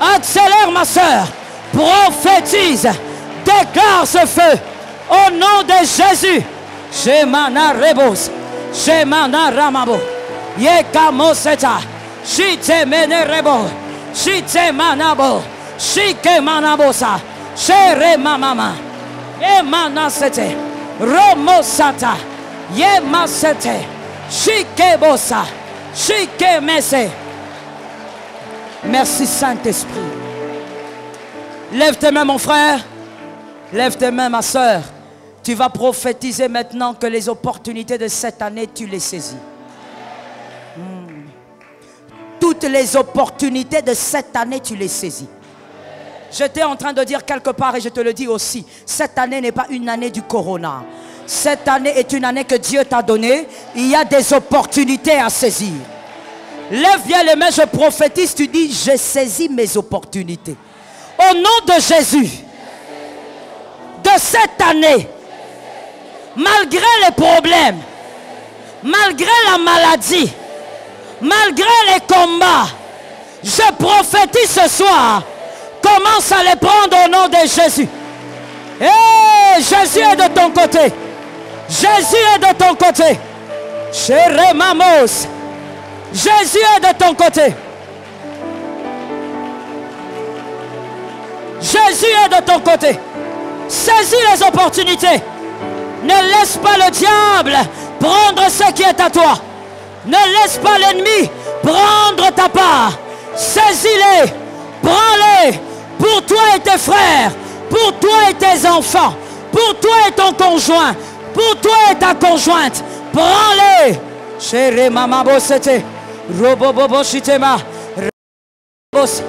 accélère ma soeur, prophétise, déclare ce feu, au nom de Jésus. Shemana rebos, Shemana ramabo, Yekamoseta, Shite mene rebo, Shite manabo, Shike manabosa, Shere mamama, Emanasete, Romosata. Yemasete, Shikebosa, Shikemese. Merci Saint-Esprit. Lève tes mains mon frère. Lève tes mains ma soeur. Tu vas prophétiser maintenant que les opportunités de cette année, tu les saisis. Toutes les opportunités de cette année, tu les saisis. J'étais en train de dire quelque part et je te le dis aussi. Cette année n'est pas une année du corona. Cette année est une année que Dieu t'a donnée. Il y a des opportunités à saisir. Lève bien les mains, je prophétise, tu dis, j'ai saisi mes opportunités. Au nom de Jésus, de cette année, malgré les problèmes, malgré la maladie, malgré les combats, je prophétise ce soir, commence à les prendre au nom de Jésus. Hey, Jésus est de ton côté. Jésus est de ton côté. Chérie Mamos. Jésus est de ton côté. Jésus est de ton côté. Saisis les opportunités. Ne laisse pas le diable prendre ce qui est à toi. Ne laisse pas l'ennemi prendre ta part. Saisis-les. Prends-les. Pour toi et tes frères. Pour toi et tes enfants. Pour toi et ton conjoint. Pour toi et ta conjointe. Prends-les. Chérie maman bossete. Robobobo chitema. Robos.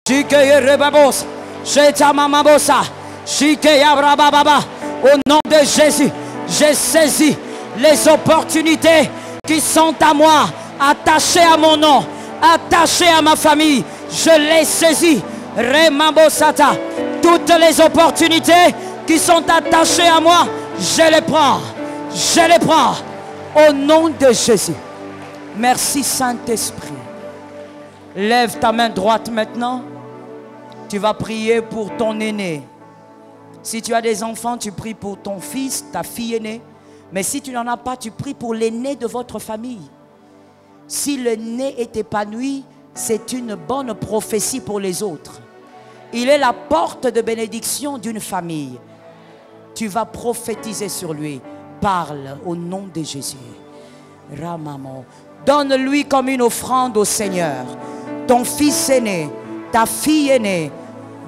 Chikeye rebabos. Cheta maman bossa. Chikeye brababa. Au nom de Jésus, j'ai saisi les opportunités qui sont à moi, attachées à mon nom, attachées à ma famille. Je les saisis. Remambosata. Toutes les opportunités qui sont attachées à moi, je les prends. Je les prends. Au nom de Jésus. Merci Saint-Esprit. Lève ta main droite maintenant. Tu vas prier pour ton aîné. Si tu as des enfants, tu pries pour ton fils, ta fille aînée. Mais si tu n'en as pas, tu pries pour l'aîné de votre famille. Si le né est épanoui, c'est une bonne prophétie pour les autres. Il est la porte de bénédiction d'une famille. Tu vas prophétiser sur lui. Parle au nom de Jésus. Ramamo. Donne-lui comme une offrande au Seigneur. Ton fils aîné, ta fille aînée.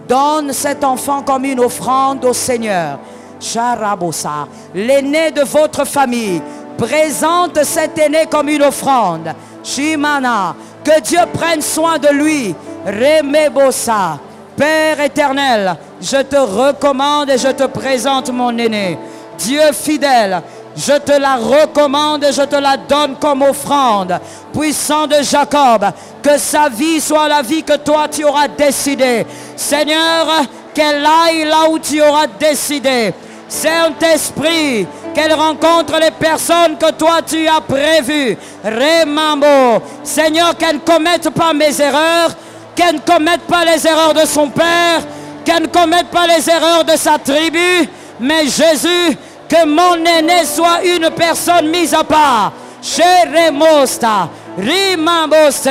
Donne cet enfant comme une offrande au Seigneur. Charabosa. L'aîné de votre famille. Présente cet aîné comme une offrande. Shimana. Que Dieu prenne soin de lui. Remebosa. Père éternel, je te recommande et je te présente mon aîné. Dieu fidèle, je te la recommande et je te la donne comme offrande. Puissant de Jacob, que sa vie soit la vie que toi tu auras décidé. Seigneur, qu'elle aille là où tu auras décidé. Saint-Esprit, qu'elle rencontre les personnes que toi tu as prévues. Remambo. Seigneur, qu'elle ne commette pas mes erreurs. Qu'elle ne commette pas les erreurs de son père. Qu'elle ne commette pas les erreurs de sa tribu. Mais Jésus, que mon aîné soit une personne mise à part. Cheremosta, Rimambose,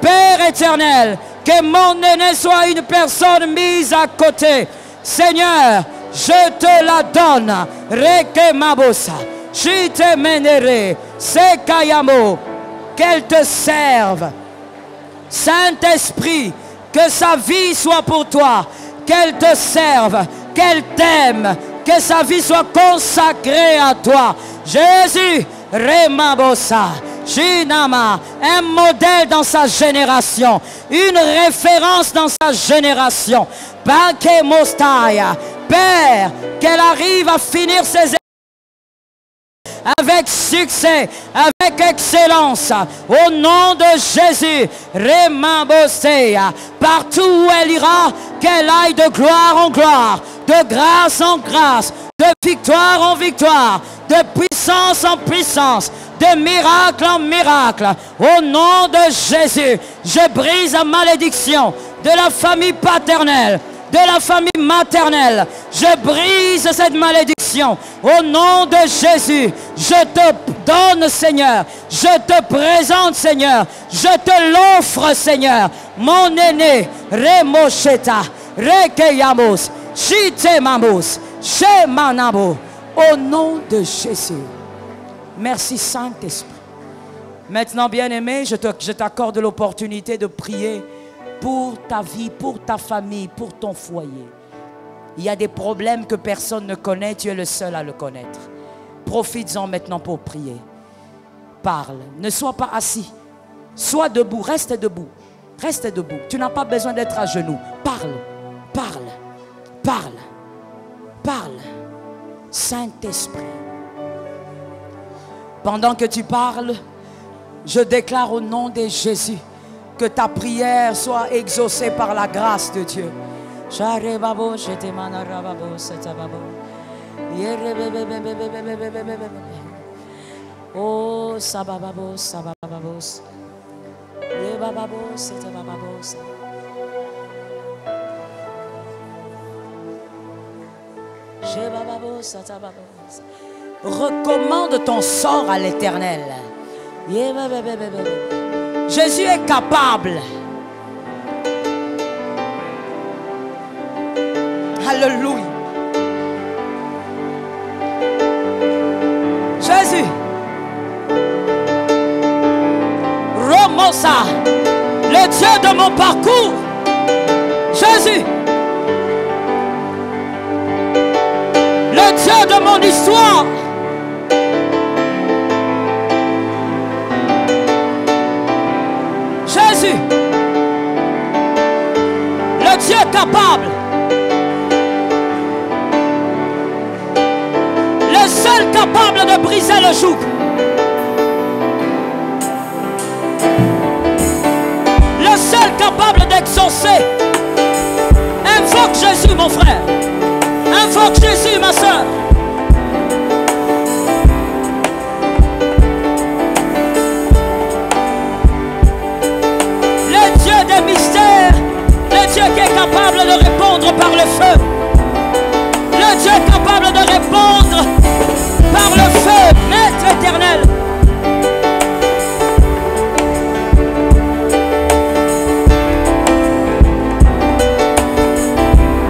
Père éternel, que mon aîné soit une personne mise à côté. Seigneur, je te la donne. Rekemabosa, Chite menere, Sekayamo, qu'elle te serve. Saint-Esprit, que sa vie soit pour toi, qu'elle te serve, qu'elle t'aime, que sa vie soit consacrée à toi. Jésus, Remabosa, Shinama, un modèle dans sa génération, une référence dans sa génération. Bakemostaya, Père, qu'elle arrive à finir ses avec succès, avec excellence, au nom de Jésus. Remambosea, partout où elle ira, qu'elle aille de gloire en gloire, de grâce en grâce, de victoire en victoire, de puissance en puissance, de miracle en miracle. Au nom de Jésus, je brise la malédiction de la famille paternelle, de la famille maternelle. Je brise cette malédiction. Au nom de Jésus, je te donne, Seigneur. Je te présente, Seigneur. Je te l'offre, Seigneur. Mon aîné, Remosheta, Rekeyamos, Chitemamos, Shemanabo. Au nom de Jésus. Merci, Saint-Esprit. Maintenant, bien-aimé, je t'accorde l'opportunité de prier pour ta vie, pour ta famille, pour ton foyer. Il y a des problèmes que personne ne connaît, tu es le seul à le connaître. Profites-en maintenant pour prier. Parle, ne sois pas assis. Sois debout, reste debout. Reste debout, tu n'as pas besoin d'être à genoux. Parle, parle, parle, parle. Saint-Esprit, Pendant que tu parles, je déclare au nom de Jésus que ta prière soit exaucée par la grâce de Dieu. Oh, sabababos, sabababos. Yebababos, sabababos. Jebababos, sabababos. Recommande ton sort à l'Éternel. Jésus est capable. Alléluia. Jésus. Romosa, le Dieu de mon parcours. Jésus. Le Dieu de mon histoire. Jésus. Le Dieu capable. Le seul capable de briser le joug. Le seul capable d'exaucer. Invoque Jésus, mon frère. Invoque Jésus, ma soeur. Le Dieu des mystères. Le Dieu qui est capable de répondre par le feu. Le Dieu capable de répondre par le feu, Maître éternel.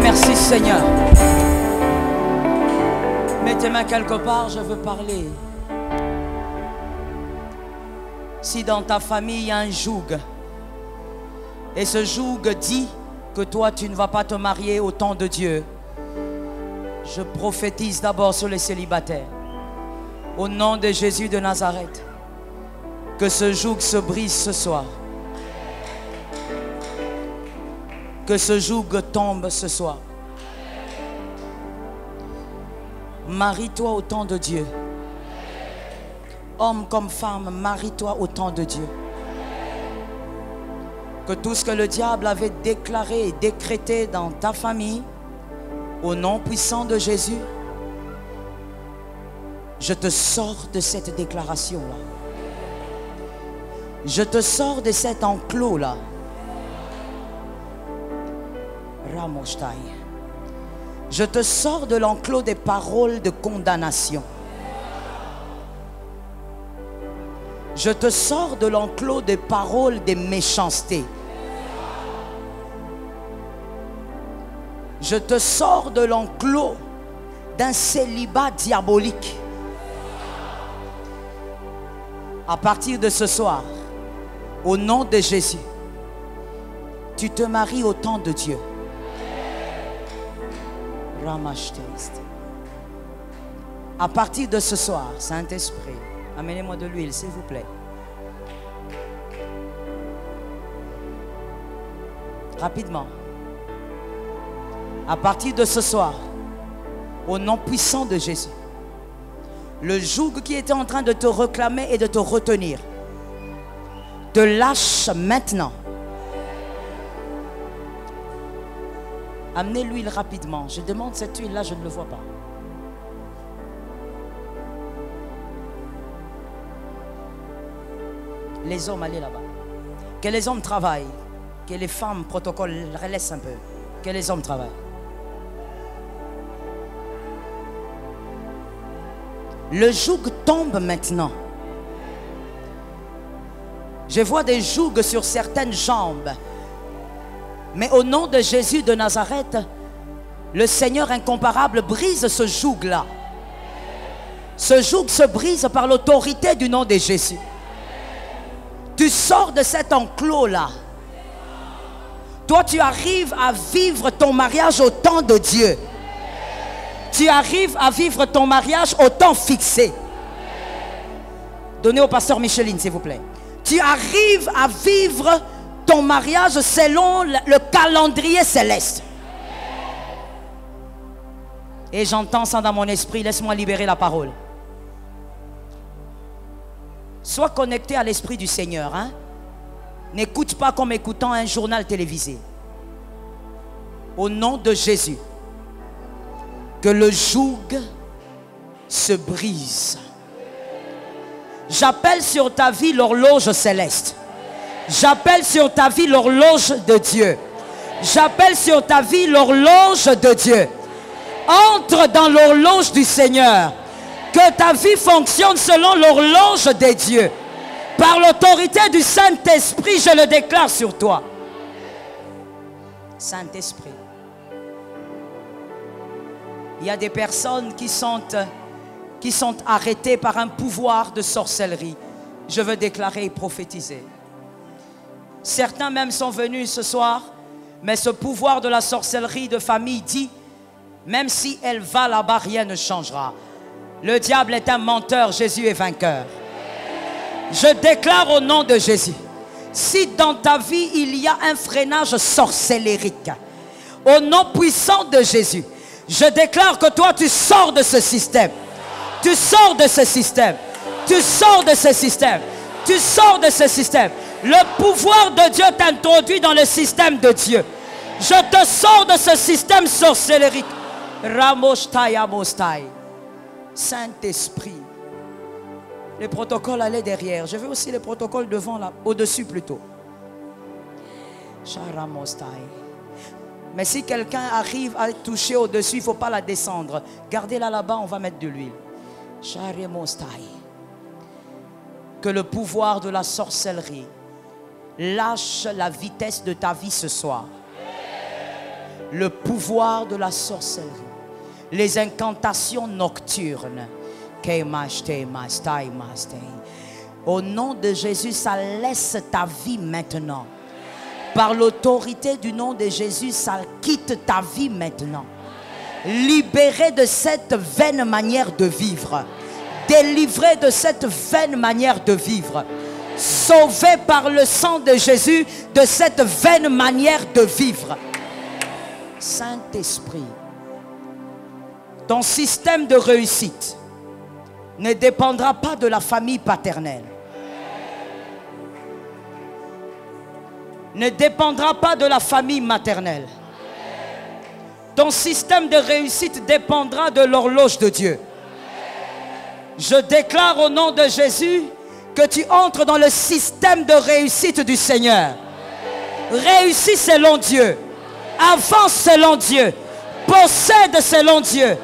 Merci Seigneur. Mets tes mains quelque part, je veux parler. Si dans ta famille il y a un joug, et ce joug dit que toi tu ne vas pas te marier au temps de Dieu, je prophétise d'abord sur les célibataires. Au nom de Jésus de Nazareth, que ce joug se brise ce soir. Que ce joug tombe ce soir. Marie-toi au temps de Dieu. Homme comme femme, marie-toi au temps de Dieu. Que tout ce que le diable avait déclaré et décrété dans ta famille, au nom puissant de Jésus, je te sors de cette déclaration-là. Je te sors de cet enclos-là. Ramoshtai. Je te sors de l'enclos des paroles de condamnation. Je te sors de l'enclos des paroles de méchanceté. Je te sors de l'enclos d'un célibat diabolique. À partir de ce soir, au nom de Jésus, tu te maries au temps de Dieu. À partir de ce soir, Saint-Esprit, amenez-moi de l'huile, s'il vous plaît. Rapidement. À partir de ce soir, au nom puissant de Jésus, le joug qui était en train de te réclamer et de te retenir, te lâche maintenant. Amenez l'huile rapidement. Je demande cette huile-là, je ne le vois pas. Les hommes, allez là-bas. Que les hommes travaillent. Que les femmes, protocole, relaissent un peu. Que les hommes travaillent. Le joug tombe maintenant. Je vois des jougs sur certaines jambes. Mais au nom de Jésus de Nazareth, le Seigneur incomparable brise ce joug-là. Ce joug se brise par l'autorité du nom de Jésus. Tu sors de cet enclos-là. Toi, tu arrives à vivre ton mariage au temps de Dieu. Tu arrives à vivre ton mariage au temps fixé. Donnez au pasteur Micheline, s'il vous plaît. Tu arrives à vivre ton mariage selon le calendrier céleste. Et j'entends ça dans mon esprit. Laisse-moi libérer la parole. Sois connecté à l'Esprit du Seigneur. Hein? N'écoute pas comme écoutant un journal télévisé. Au nom de Jésus, que le joug se brise. J'appelle sur ta vie l'horloge céleste. J'appelle sur ta vie l'horloge de Dieu. J'appelle sur ta vie l'horloge de Dieu. Entre dans l'horloge du Seigneur. Que ta vie fonctionne selon l'horloge des dieux. Par l'autorité du Saint-Esprit, je le déclare sur toi. Saint-Esprit. Il y a des personnes qui sont arrêtées par un pouvoir de sorcellerie. Je veux déclarer et prophétiser. Certains même sont venus ce soir, mais ce pouvoir de la sorcellerie de famille dit, même si elle va là-bas, rien ne changera. Le diable est un menteur, Jésus est vainqueur. Je déclare au nom de Jésus, si dans ta vie il y a un freinage sorcellérique, au nom puissant de Jésus, je déclare que toi tu sors de ce système. Tu sors de ce système. Tu sors de ce système. Tu sors de ce système. Le pouvoir de Dieu t'introduit dans le système de Dieu. Je te sors de ce système sorcellérique. Ramostai Amostai. Saint-Esprit. Les protocoles allaient derrière. Je veux aussi les protocoles devant, là, au-dessus plutôt. Charamostai. Mais si quelqu'un arrive à toucher au-dessus, il ne faut pas la descendre. Gardez-la là-bas, on va mettre de l'huile. Charamostai. Que le pouvoir de la sorcellerie lâche la vitesse de ta vie ce soir. Le pouvoir de la sorcellerie. Les incantations nocturnes. Au nom de Jésus, ça laisse ta vie maintenant. Par l'autorité du nom de Jésus, ça quitte ta vie maintenant. Libéré de cette vaine manière de vivre. Délivré de cette vaine manière de vivre. Sauvé par le sang de Jésus de cette vaine manière de vivre. Saint-Esprit, ton système de réussite ne dépendra pas de la famille paternelle. Ne dépendra pas de la famille maternelle. Ton système de réussite dépendra de l'horloge de Dieu. Je déclare au nom de Jésus que tu entres dans le système de réussite du Seigneur. Réussis selon Dieu. Avance selon Dieu. Possède selon Dieu.